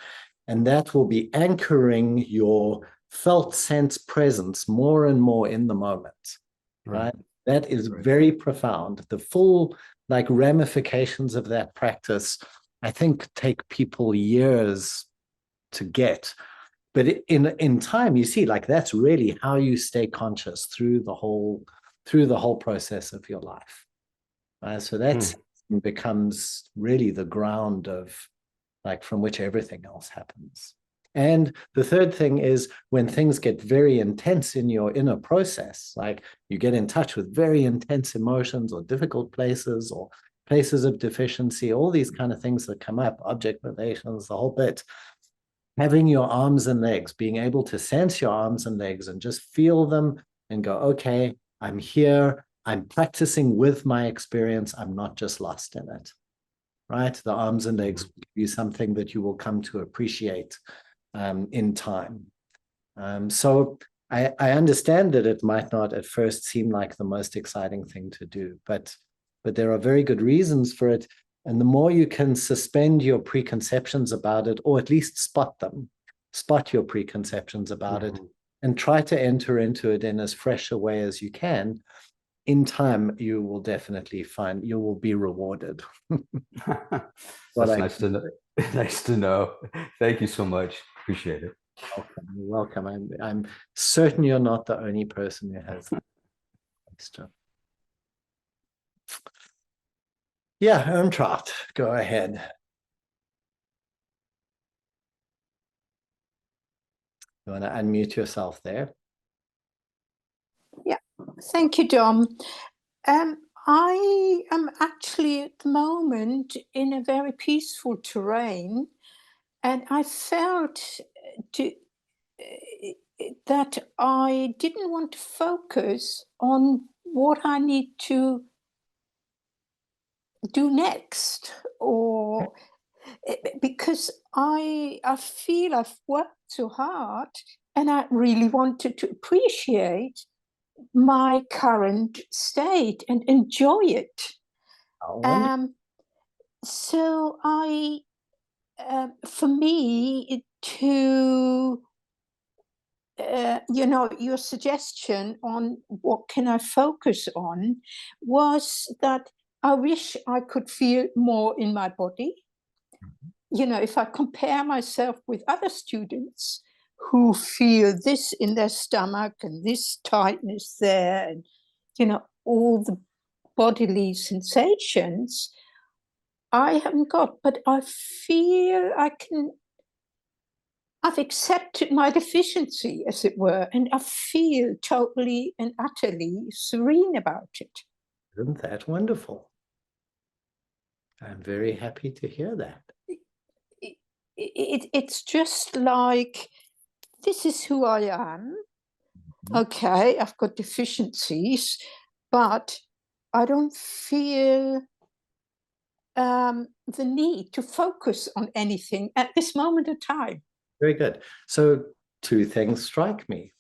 And that will be anchoring your felt sense presence more and more in the moment, Right. right? That is Right. very profound. The full like ramifications of that practice, I think, take people years to get. But in time, you see, like that's really how you stay conscious through the whole process of your life. So Hmm. that's becomes really the ground of like from which everything else happens. And the third thing is when things get very intense in your inner process, like you get in touch with very intense emotions or difficult places, or places of deficiency, all these kind of things that come up, object relations, the whole bit. Having your arms and legs, being able to sense your arms and legs and just feel them and go, okay, I'm here. I'm practicing with my experience. I'm not just lost in it, right? The arms and legs will give you something that you will come to appreciate in time. So I understand that it might not at first seem like the most exciting thing to do, but there are very good reasons for it. And the more you can suspend your preconceptions about it, or at least spot them, spot your preconceptions about it, and try to enter into it in as fresh a way as you can, in time, you will definitely find you will be rewarded. That's nice to know. Nice to know. Thank you so much. Appreciate it. Welcome. You're welcome. I'm certain you're not the only person who has that. Yeah, Ermtraut, go ahead. You want to unmute yourself there? Yeah, thank you, Dom. I am actually at the moment in a very peaceful terrain, and I felt that I didn't want to focus on what I need to do next, or because I feel I've worked so hard and I really wanted to appreciate my current state and enjoy it. So I, for me, to your suggestion on what can I focus on was that I wish I could feel more in my body. If I compare myself with other students who feel this in their stomach and this tightness there, and all the bodily sensations, I haven't got, but I feel I've accepted my deficiency, as it were, and I feel totally and utterly serene about it. Isn't that wonderful? I'm very happy to hear that. It's just like, this is who I am. Okay, I've got deficiencies, but I don't feel the need to focus on anything at this moment of time. Very good. So 2 things strike me.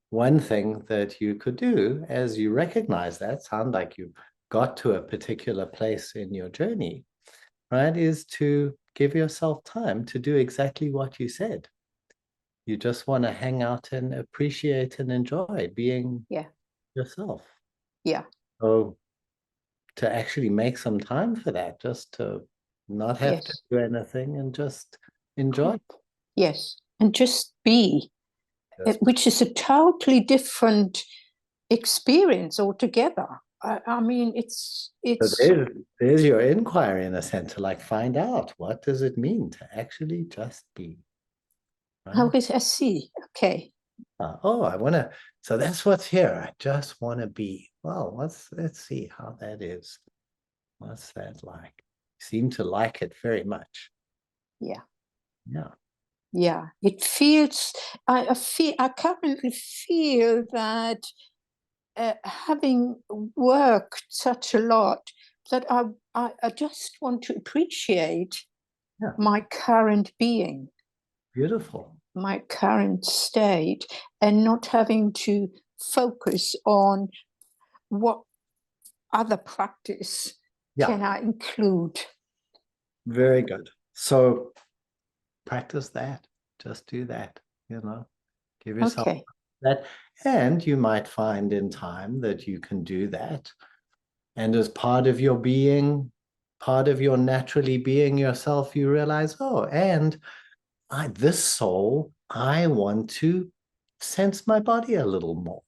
One thing that you could do as you recognize that, sound like you got to a particular place in your journey, right, is to give yourself time to do exactly what you said. You just want to hang out and appreciate and enjoy being yourself. Yeah. So to actually make some time for that, just to not have to do anything and just enjoy. Yes, and just be, which is a totally different experience altogether. I mean, it's so there's your inquiry in a sense, to like find out, what does it mean to actually just be, right? I see. Okay. I want to, so that's what's here. I just want to be. Well, let's see how that is. What's that like? Seem to like it very much. Yeah. Yeah. It feels, I currently feel that having worked such a lot, that I just want to appreciate my current being. Beautiful. My current state, and not having to focus on what other practice can I include. Very good. So practice that. Just do that, give yourself that. And you might find in time that you can do that. And as part of your being, part of your naturally being yourself, you realize, and this soul, I want to sense my body a little more.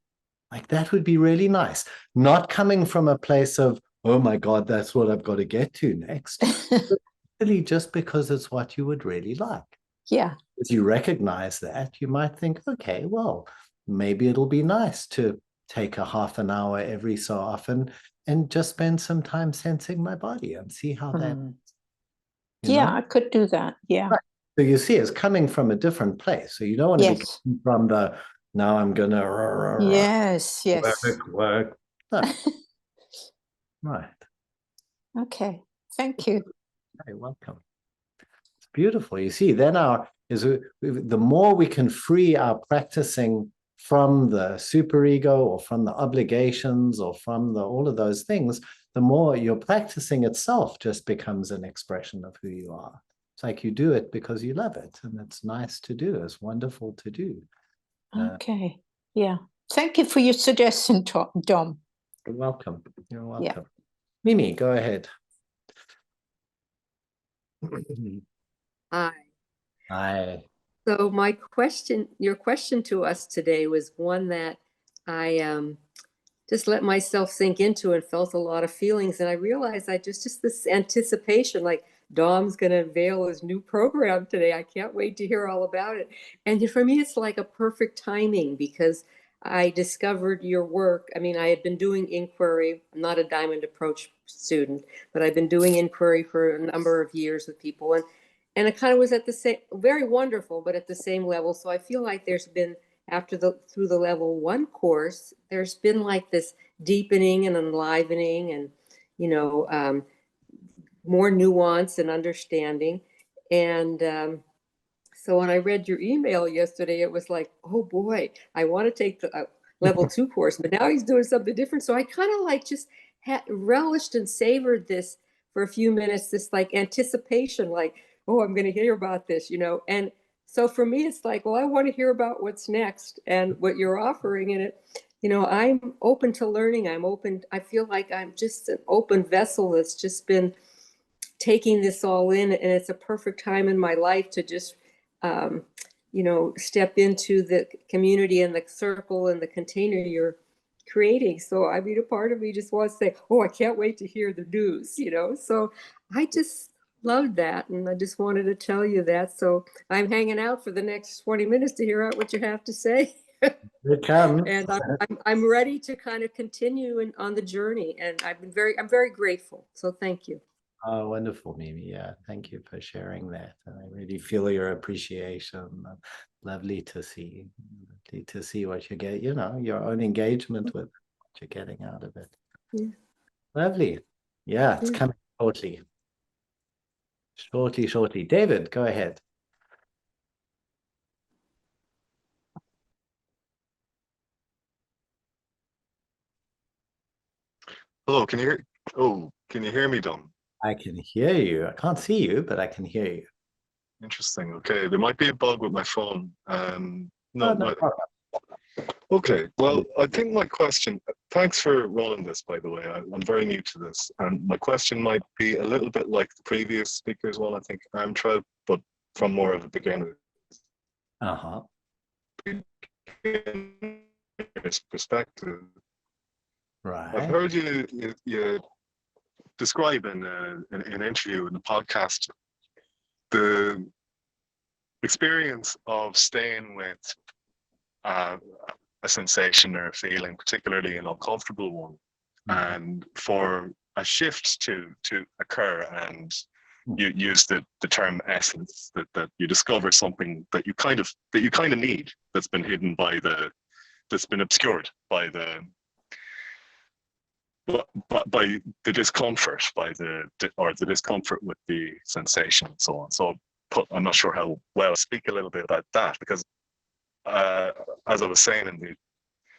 Like, that would be really nice. Not coming from a place of, oh my God, that's what I've got to get to next. Really just because it's what you would really like. Yeah. As you recognize that, you might think, okay, well, maybe it'll be nice to take a half an hour every so often and just spend some time sensing my body and see how that, Yeah, I could do that. Yeah. Right. So you see, it's coming from a different place. So you don't want to be Yes. coming from the, now I'm going to Yes. Yes. work. No. Right. Okay. Thank you. Very welcome. It's beautiful. You see, then the more we can free our practicing from the superego or from the obligations or from all of those things, the more your practicing itself just becomes an expression of who you are. It's like you do it because you love it, and it's nice to do. It's wonderful to do. Okay. Yeah. Thank you for your suggestion, Dom. You're welcome. You're welcome. Yeah. Mimi, go ahead. Hi. Hi. So your question to us today was one that I just let myself sink into and felt a lot of feelings. And I realized just this anticipation, like Dom's going to unveil his new program today. I can't wait to hear all about it. And for me, it's like a perfect timing because I discovered your work. I mean, I had been doing inquiry. I'm not a diamond approach student, but I've been doing inquiry for a number of years with people. And it kind of was at the same, very wonderful, but at the same level. So I feel like there's been, through the level 1 course, there's been like this deepening and enlivening and, more nuance and understanding. And so when I read your email yesterday, it was like, oh boy, I want to take the level 2 course, but now he's doing something different. So I kind of like just relished and savored this for a few minutes, this like anticipation, like, oh, I'm going to hear about this, and so for me, it's like, well, I want to hear about what's next and what you're offering in it. I'm open to learning. I'm open. I feel like I'm just an open vessel that's just been taking this all in, and it's a perfect time in my life to just, step into the community and the circle and the container you're creating. So, I mean, a part of me just wants to say, oh, I can't wait to hear the news, So I just loved that, and I just wanted to tell you that. So I'm hanging out for the next 20 minutes to hear out what you have to say. And I'm ready to kind of continue on the journey, and I'm very grateful. So thank you. Oh, wonderful, Mimi. Yeah, thank you for sharing that. And I really feel your appreciation. Lovely to see. Lovely to see what you get, your own engagement with what you're getting out of it. Yeah. Lovely. Yeah, it's coming shortly. Shortly. David, go ahead. Hello, can you hear me, Dom? I can hear you. I can't see you, but I can hear you. Interesting. Okay, there might be a bug with my phone. No problem. Okay, well, I think my question, thanks for rolling this, by the way. I'm very new to this, and my question might be a little bit like the previous speaker's one, I think, Amtrad, but from more of a beginner's perspective. Right. I've heard you describe in an interview in the podcast the experience of staying with a sensation or a feeling, particularly an uncomfortable one, and for a shift to occur, and you use the term essence, that you discover something that you kind of need, that's been hidden that's been obscured by the discomfort, the discomfort with the sensation and so on. So I'm not sure how well I speak a little bit about that, because as I was saying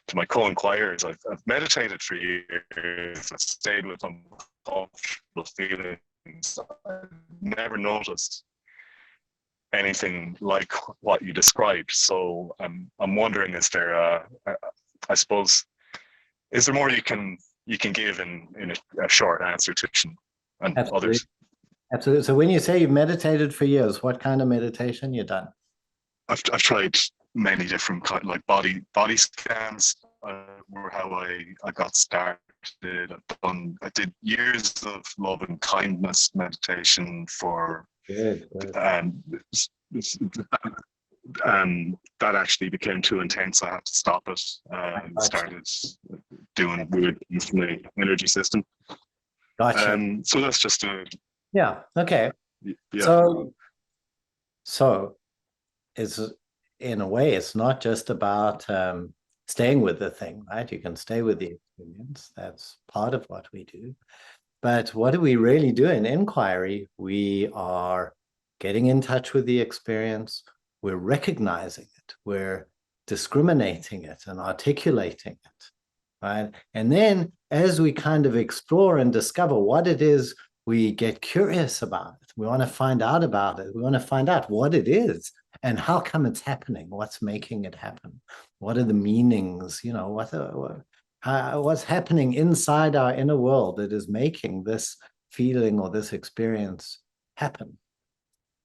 to my co-inquirers, I've meditated for years. I've stayed with uncomfortable feelings. I've never noticed anything like what you described. So I'm wondering, is there I suppose, is there more you can give in a short answer to and Absolutely. others? Absolutely. So when you say you've meditated for years, what kind of meditation you done? I've tried many different kind, like body scans were how I got started. I did years of love and kindness meditation for Good. and that actually became too intense. I had to stop it. Started doing weird things from the energy system. Gotcha. So that's just a Yeah. Okay. yeah. So it's, in a way, it's not just about staying with the thing, right? You can stay with the experience. That's part of what we do. But what do we really do in inquiry? We are getting in touch with the experience. We're recognizing it. We're discriminating it and articulating it, right? And then as we kind of explore and discover what it is, we get curious about it. We want to find out about it. We want to find out what it is and how come it's happening. What's making it happen? What are the meanings? You know, what's happening inside our inner world that is making this feeling or this experience happen,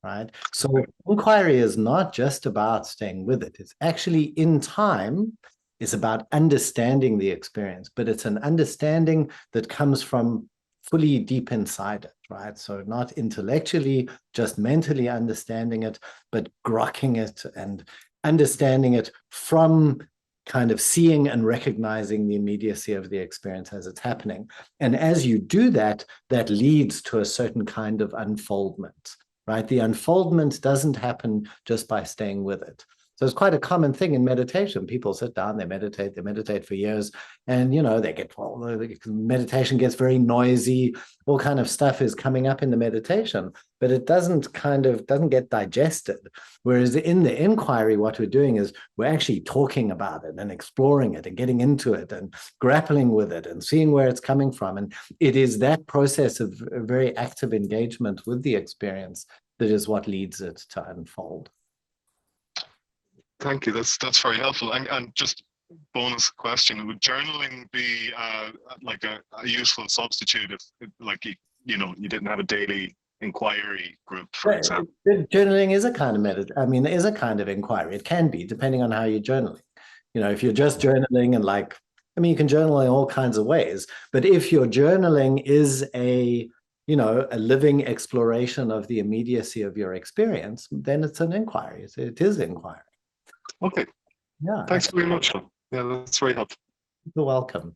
right? So inquiry is not just about staying with it. It's actually, in time, is about understanding the experience, but it's an understanding that comes from fully deep inside it, right? So not intellectually, just mentally understanding it, but grokking it and understanding it from kind of seeing and recognizing the immediacy of the experience as it's happening. And as you do that, that leads to a certain kind of unfoldment, right? The unfoldment doesn't happen just by staying with it. So it's quite a common thing in meditation. People sit down, they meditate for years, and they get, well, the meditation gets very noisy, all kind of stuff is coming up in the meditation, but it doesn't get digested. Whereas in the inquiry, what we're doing is we're actually talking about it and exploring it and getting into it and grappling with it and seeing where it's coming from. And it is that process of very active engagement with the experience that is what leads it to unfold. Thank you. That's very helpful. And just bonus question: would journaling be like a useful substitute if like you didn't have a daily inquiry group, for example? Journaling is a kind of is a kind of inquiry. It can be, depending on how you're journaling. If you're just journaling and you can journal in all kinds of ways, but if your journaling is a living exploration of the immediacy of your experience, then it's an inquiry. It is inquiry. Okay. Yeah. Thanks very much. Yeah, that's very helpful. You're welcome.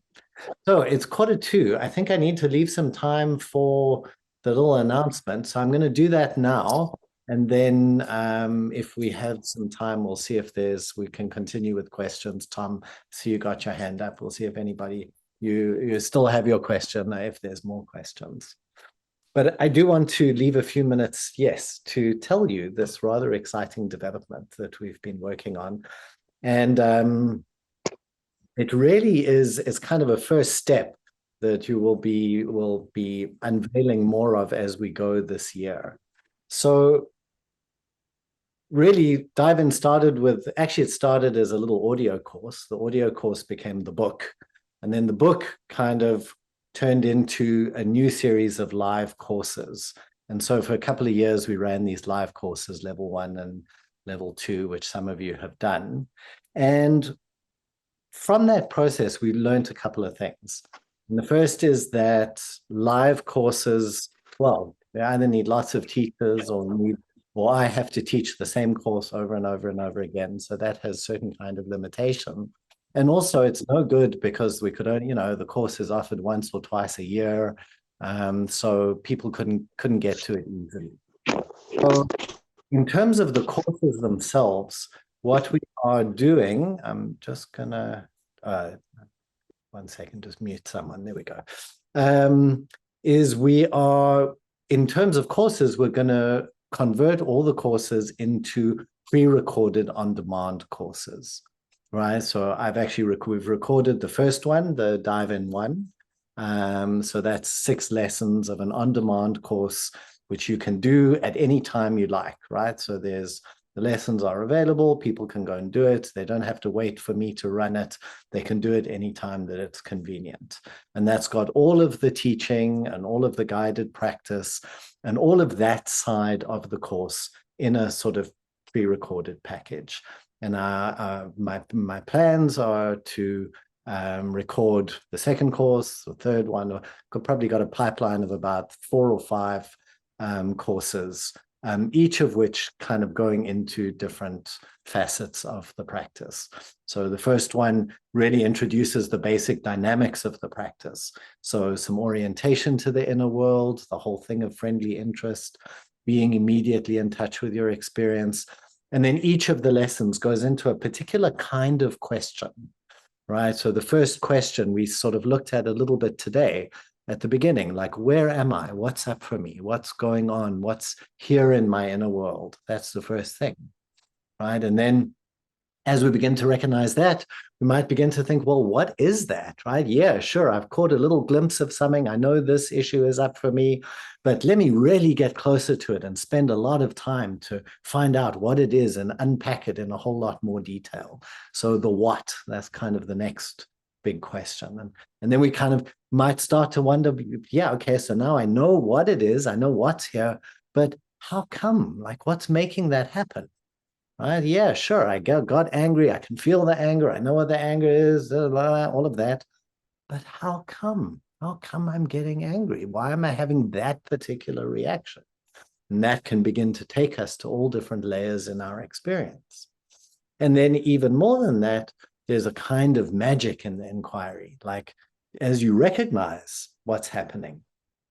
So it's 1:45. I think I need to leave some time for the little announcement. So I'm going to do that now. And then if we have some time, we'll see if we can continue with questions. Tom, see you got your hand up. We'll see if anybody, you still have your question if there's more questions. But I do want to leave a few minutes, yes, to tell you this rather exciting development that we've been working on. And it really is kind of a first step that you will be unveiling more of as we go this year. So really, Dive-In started it started as a little audio course. The audio course became the book. And then the book kind of turned into a new series of live courses. And so for a couple of years, we ran these live courses, level 1 and level 2, which some of you have done. And from that process, we learned a couple of things. And the first is that live courses, well, they either need lots of teachers or I have to teach the same course over and over and over again. So that has certain kind of limitation. And also it's no good because we could only, the course is offered once or twice a year. So people couldn't get to it easily. So in terms of the courses themselves, what we are doing, I'm just gonna, 1 second, just mute someone, there we go. Is we are, in terms of courses, we're gonna convert all the courses into pre-recorded on-demand courses. Right, so we've recorded the first one, the Dive-In 1. So that's 6 lessons of an on-demand course, which you can do at any time you like, right? So the lessons are available, people can go and do it. They don't have to wait for me to run it. They can do it anytime that it's convenient. And that's got all of the teaching and all of the guided practice and all of that side of the course in a sort of pre-recorded package. And my plans are to record the second course, the third one, or probably got a pipeline of about 4 or 5 courses each of which kind of going into different facets of the practice. So the first one really introduces the basic dynamics of the practice. So some orientation to the inner world, the whole thing of friendly interest, being immediately in touch with your experience. And then each of the lessons goes into a particular kind of question, right? So the first question we sort of looked at a little bit today at the beginning, like, where am I? What's up for me? What's going on? What's here in my inner world? That's the first thing, right? And then as we begin to recognize that, we might begin to think, well, what is that, right? Yeah, sure, I've caught a little glimpse of something. I know this issue is up for me, but let me really get closer to it and spend a lot of time to find out what it is and unpack it in a whole lot more detail. So the what, that's kind of the next big question. And then we kind of might start to wonder, yeah, okay, so now I know what it is, I know what's here, but how come? Like, what's making that happen? Right? Yeah, sure. I got angry. I can feel the anger. I know what the anger is, all of that. But how come? How come I'm getting angry? Why am I having that particular reaction? And that can begin to take us to all different layers in our experience. And then even more than that, there's a kind of magic in the inquiry. Like, as you recognize what's happening,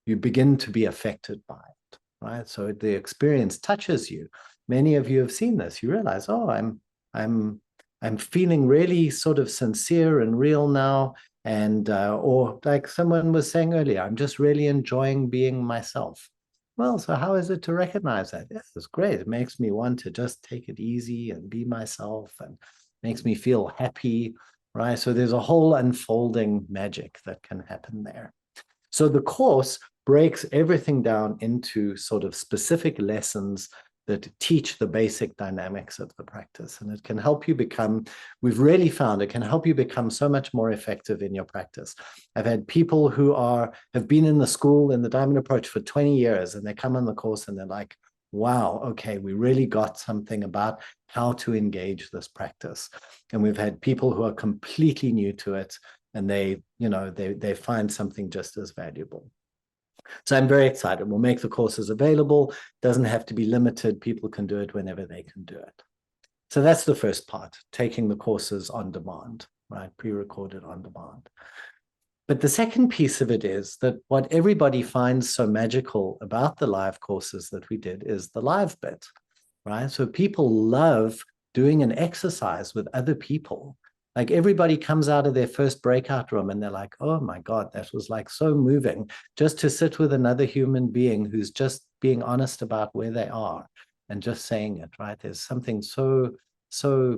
you begin to be affected by it, right? So the experience touches you. Many of you have seen this. You realize, oh, I'm feeling really sort of sincere and real now. And or like someone was saying earlier, I'm just really enjoying being myself. Well, so how is it to recognize that? Yes, it's great. It makes me want to just take it easy and be myself, and makes me feel happy, right? So there's a whole unfolding magic that can happen there. So the course breaks everything down into sort of specific lessons that teach the basic dynamics of the practice. And it can help you become, we've really found it can help you become so much more effective in your practice. I've had people who have been in the school in the Diamond Approach for 20 years, and they come on the course and they're like, wow, okay, we really got something about how to engage this practice. And we've had people who are completely new to it, and they find something just as valuable. So I'm very excited. We'll make the courses available. It doesn't have to be limited. People can do it whenever they can do it. So that's the first part, taking the courses on demand, right? Pre-recorded on demand. But the second piece of it is that what everybody finds so magical about the live courses that we did is the live bit, right? So people love doing an exercise with other people. Like, everybody comes out of their first breakout room and they're like, oh my God, that was like so moving, just to sit with another human being who's just being honest about where they are and just saying it, right? There's something so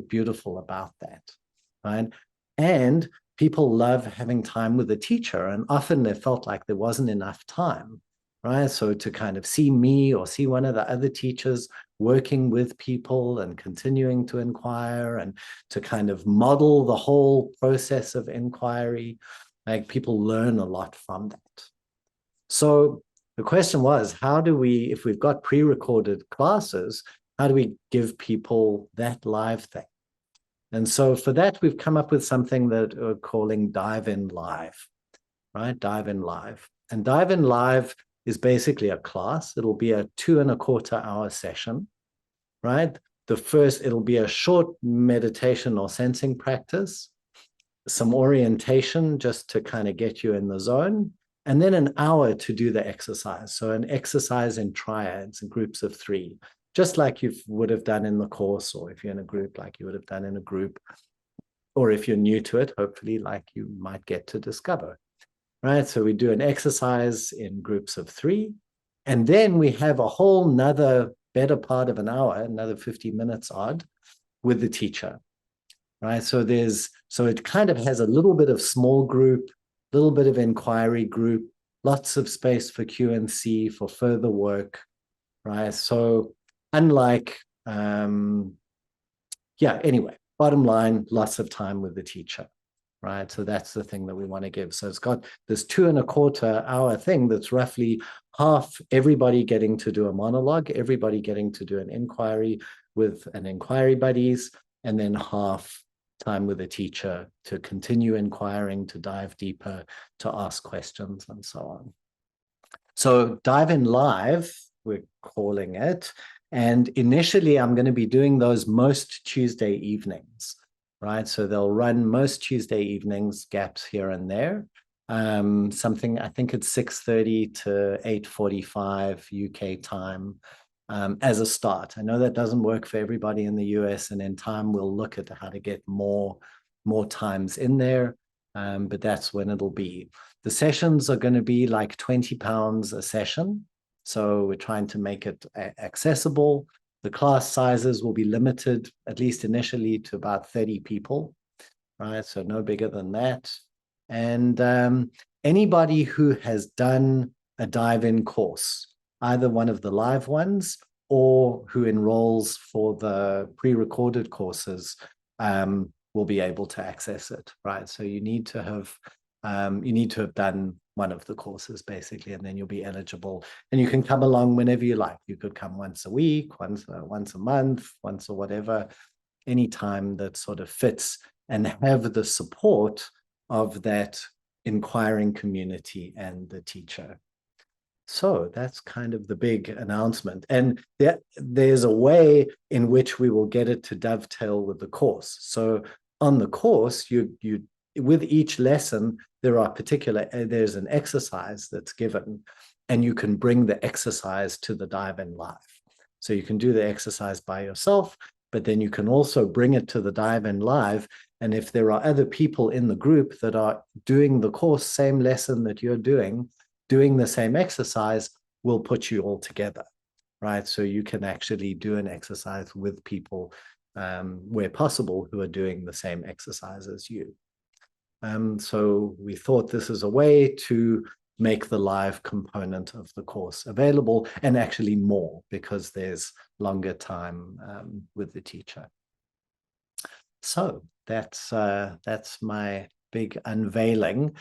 beautiful about that, right? And people love having time with the teacher, and often they felt like there wasn't enough time, right? So to kind of see me or see one of the other teachers working with people and continuing to inquire, and to kind of model the whole process of inquiry, like, people learn a lot from that. So the question was, how do we, if we've got pre-recorded classes, how do we give people that live thing? And so for that, we've come up with something that we're calling Dive In Live, right? Dive In Live. And Dive In Live is basically a class. It'll be a 2.25-hour session, right? It'll be a short meditation or sensing practice, some orientation just to kind of get you in the zone, and then an hour to do the exercise. So an exercise in triads, in groups of 3, just like you would have done in the course, or if you're in a group, like you would have done in a group, or if you're new to it, hopefully, like you might get to discover, right? So we do an exercise in groups of 3, and then we have a whole nother better part of an hour, another 50 minutes odd, with the teacher, right? So it kind of has a little bit of small group, little bit of inquiry group, lots of space for Q&C, for further work, right? So unlike, anyway, bottom line, lots of time with the teacher, right? So that's the thing that we want to give. So it's got this 2.25-hour thing that's roughly half everybody getting to do a monologue, everybody getting to do an inquiry with an inquiry buddies, and then half time with a teacher to continue inquiring, to dive deeper, to ask questions, and so on. So Dive In Live we're calling it. And initially, I'm going to be doing those most Tuesday evenings, right? So they'll run most Tuesday evenings, gaps here and there. Something, I think it's 6:30 to 8:45 UK time as a start. I know that doesn't work for everybody in the US, and in time we'll look at how to get more times in there, but that's when it'll be. The sessions are going to be like £20 a session. So we're trying to make it accessible. The class sizes will be limited, at least initially, to about 30 people, right? So no bigger than that. And anybody who has done a dive-in course, either one of the live ones or who enrolls for the pre-recorded courses, will be able to access it, right? So you need to have done one of the courses basically, and then you'll be eligible. And you can come along whenever you like. You could come once a week, once a month, once or whatever, any time that sort of fits, and have the support of that inquiring community and the teacher. So that's kind of the big announcement. And there's a way in which we will get it to dovetail with the course. So on the course, you with each lesson, there's an exercise that's given, and you can bring the exercise to the dive-in live. So you can do the exercise by yourself, but then you can also bring it to the dive-in live. And if there are other people in the group that are doing the course, same lesson that you're doing the same exercise, will put you all together, right? So you can actually do an exercise with people where possible who are doing the same exercise as you. So we thought this is a way to make the live component of the course available, and actually more, because there's longer time with the teacher. So that's my big unveiling.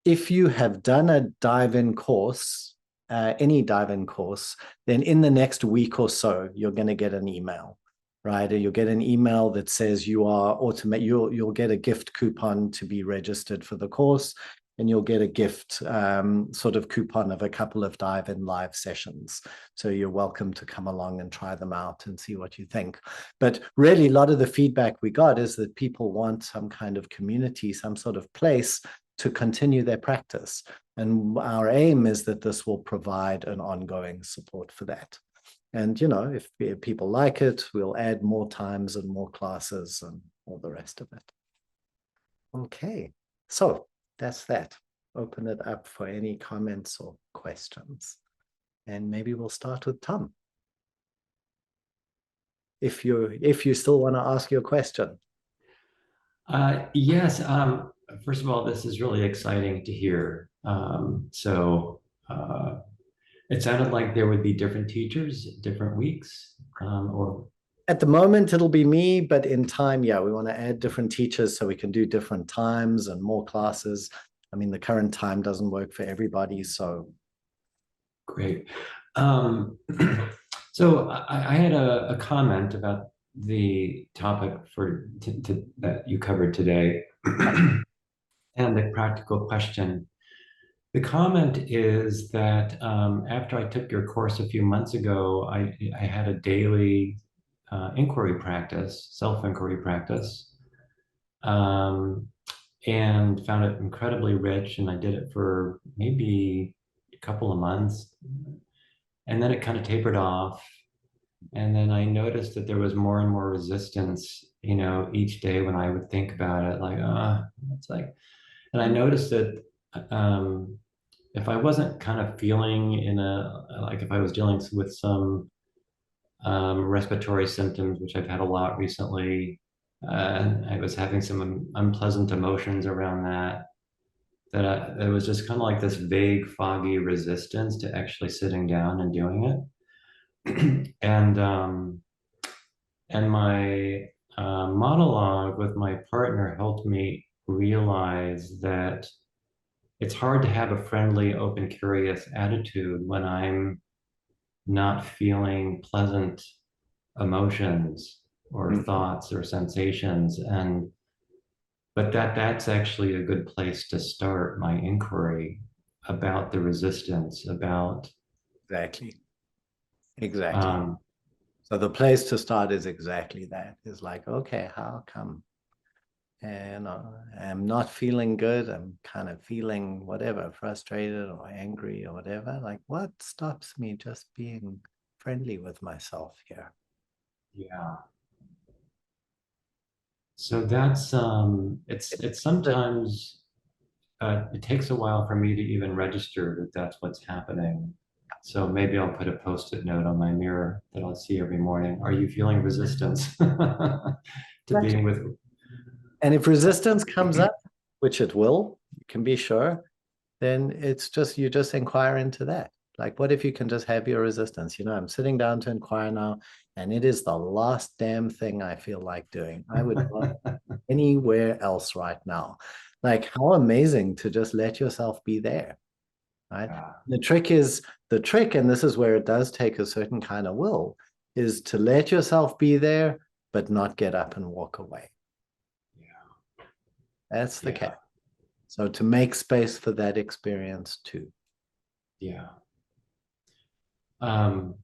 If you have done a dive-in course, any dive-in course, then in the next week or so, you're going to get an email, right? Or you'll get an email that says you'll get a gift coupon to be registered for the course, and you'll get a gift sort of coupon of a couple of dive-in live sessions. So you're welcome to come along and try them out and see what you think. But really, a lot of the feedback we got is that people want some kind of community, some sort of place to continue their practice. And our aim is that this will provide an ongoing support for that. And, you know, if people like it, we'll add more times and more classes and all the rest of it. Okay, so that's that. Open it up for any comments or questions. And maybe we'll start with Tom. If you still want to ask your question. Yes. First of all, this is really exciting to hear. It sounded like there would be different teachers, different weeks, or... At the moment, it'll be me, but in time, yeah, we want to add different teachers so we can do different times and more classes. I mean, the current time doesn't work for everybody, so. Great. So I had a comment about the topic that you covered today, and the practical question. The comment is that after I took your course a few months ago, I had a daily inquiry practice, self-inquiry practice, and found it incredibly rich. And I did it for maybe a couple of months, and then it kind of tapered off. And then I noticed that there was more and more resistance, you know, each day when I would think about it, like, it's like, and I noticed that if I wasn't kind of feeling like if I was dealing with some respiratory symptoms, which I've had a lot recently, and I was having some unpleasant emotions around that it was just kind of like this vague, foggy resistance to actually sitting down and doing it. And my monologue with my partner helped me realize that it's hard to have a friendly, open, curious attitude when I'm not feeling pleasant emotions or thoughts or sensations. But that's actually a good place to start my inquiry about the resistance, about Exactly. Exactly. Um, So the place to start is exactly that. Is like, okay, how come? And I'm not feeling good. I'm kind of feeling whatever, frustrated or angry or whatever. Like, what stops me just being friendly with myself here? yeah. So that's it's sometimes it takes a while for me to even register that that's what's happening. So maybe I'll put a post-it note on my mirror that I'll see every morning. Are you feeling resistance to being with? And if resistance comes up, which it will, you can be sure, then it's just, you just inquire into that. Like, what if you can just have your resistance? You know, I'm sitting down to inquire now, and it is the last damn thing I feel like doing. I would not anywhere else right now. Like, how amazing to just let yourself be there, right? Yeah. The trick, and this is where it does take a certain kind of will, is to let yourself be there, but not get up and walk away. Yeah. That's the Yeah. catch. So to make space for that experience too. Yeah. Um,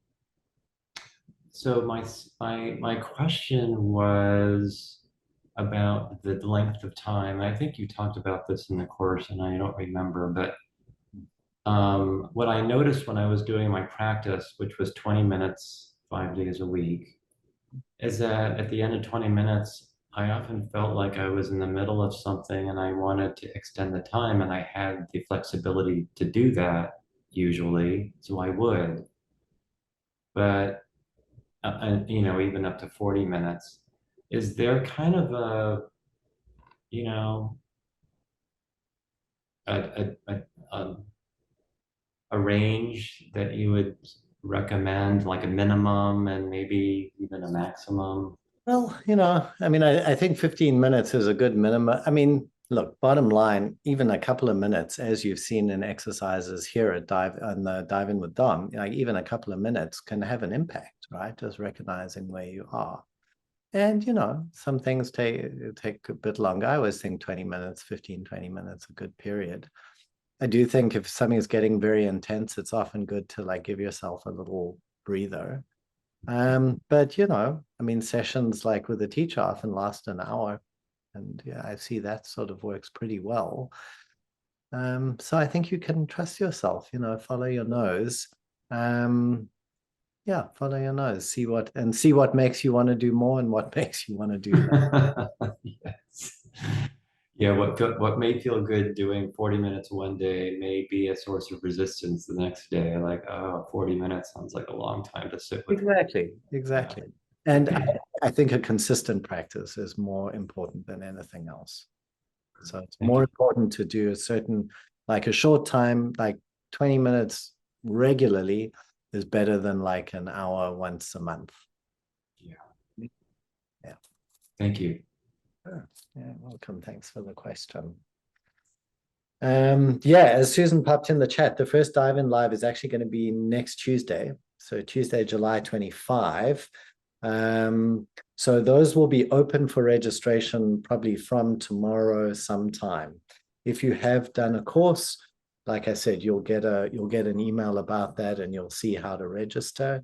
so my question was about the length of time. I think you talked about this in the course, and I don't remember, but what I noticed when I was doing my practice, which was 20 minutes, 5 days a week, is that at the end of 20 minutes, I often felt like I was in the middle of something and I wanted to extend the time, and I had the flexibility to do that usually, so I would. But and you know, even up to 40 minutes. Is there kind of a, you know, a, a, a, a range that you would recommend, like a minimum and maybe even a maximum? Well, you know, I mean, I think 15 minutes is a good minimum. I mean, look, bottom line, even a couple of minutes, as you've seen in exercises here at Dive In with Dom, like even a couple of minutes can have an impact, right? Just recognizing where you are. And, you know, some things take a bit longer. I always think 20 minutes, 15, 20 minutes, a good period. I do think if something is getting very intense, it's often good to like give yourself a little breather. But you know, I mean, sessions like with a teacher often last an hour, and yeah, I see that sort of works pretty well. So I think you can trust yourself, you know, follow your nose. Yeah, follow your nose, see what makes you want to do more and what makes you want to do less. Yes. Yeah, what may feel good doing 40 minutes one day may be a source of resistance the next day. Like, oh, 40 minutes sounds like a long time to sit with. Exactly, exactly. And I think a consistent practice is more important than anything else. So it's Thank more you. important to do a certain, like a short time, like 20 minutes regularly is better than like an hour once a month. Yeah. Yeah. Thank you. Sure. Yeah, welcome. Thanks for the question. Yeah, as Susan popped in the chat, the first Dive In Live is actually going to be next Tuesday. So Tuesday, July 25. So those will be open for registration probably from tomorrow sometime. If you have done a course, like I said, you'll get an email about that and you'll see how to register.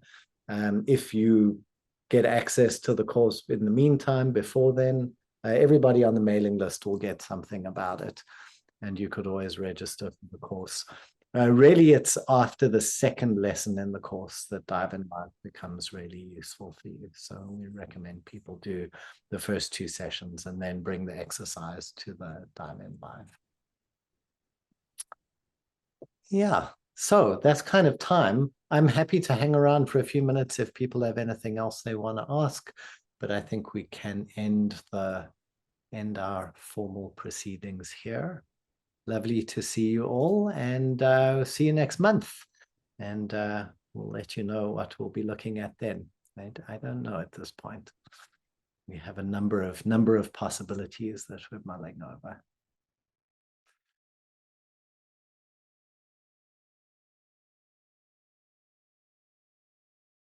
If you get access to the course in the meantime, before then, everybody on the mailing list will get something about it, and you could always register for the course. Really, it's after the second lesson in the course that Dive In Live becomes really useful for you. So we recommend people do the first 2 sessions and then bring the exercise to the Dive In Live. Yeah, so that's kind of time. I'm happy to hang around for a few minutes if people have anything else they want to ask, but I think we can end our formal proceedings here. Lovely to see you all, and see you next month. And we'll let you know what we'll be looking at then. I don't know at this point. We have a number of possibilities that we're mulling over.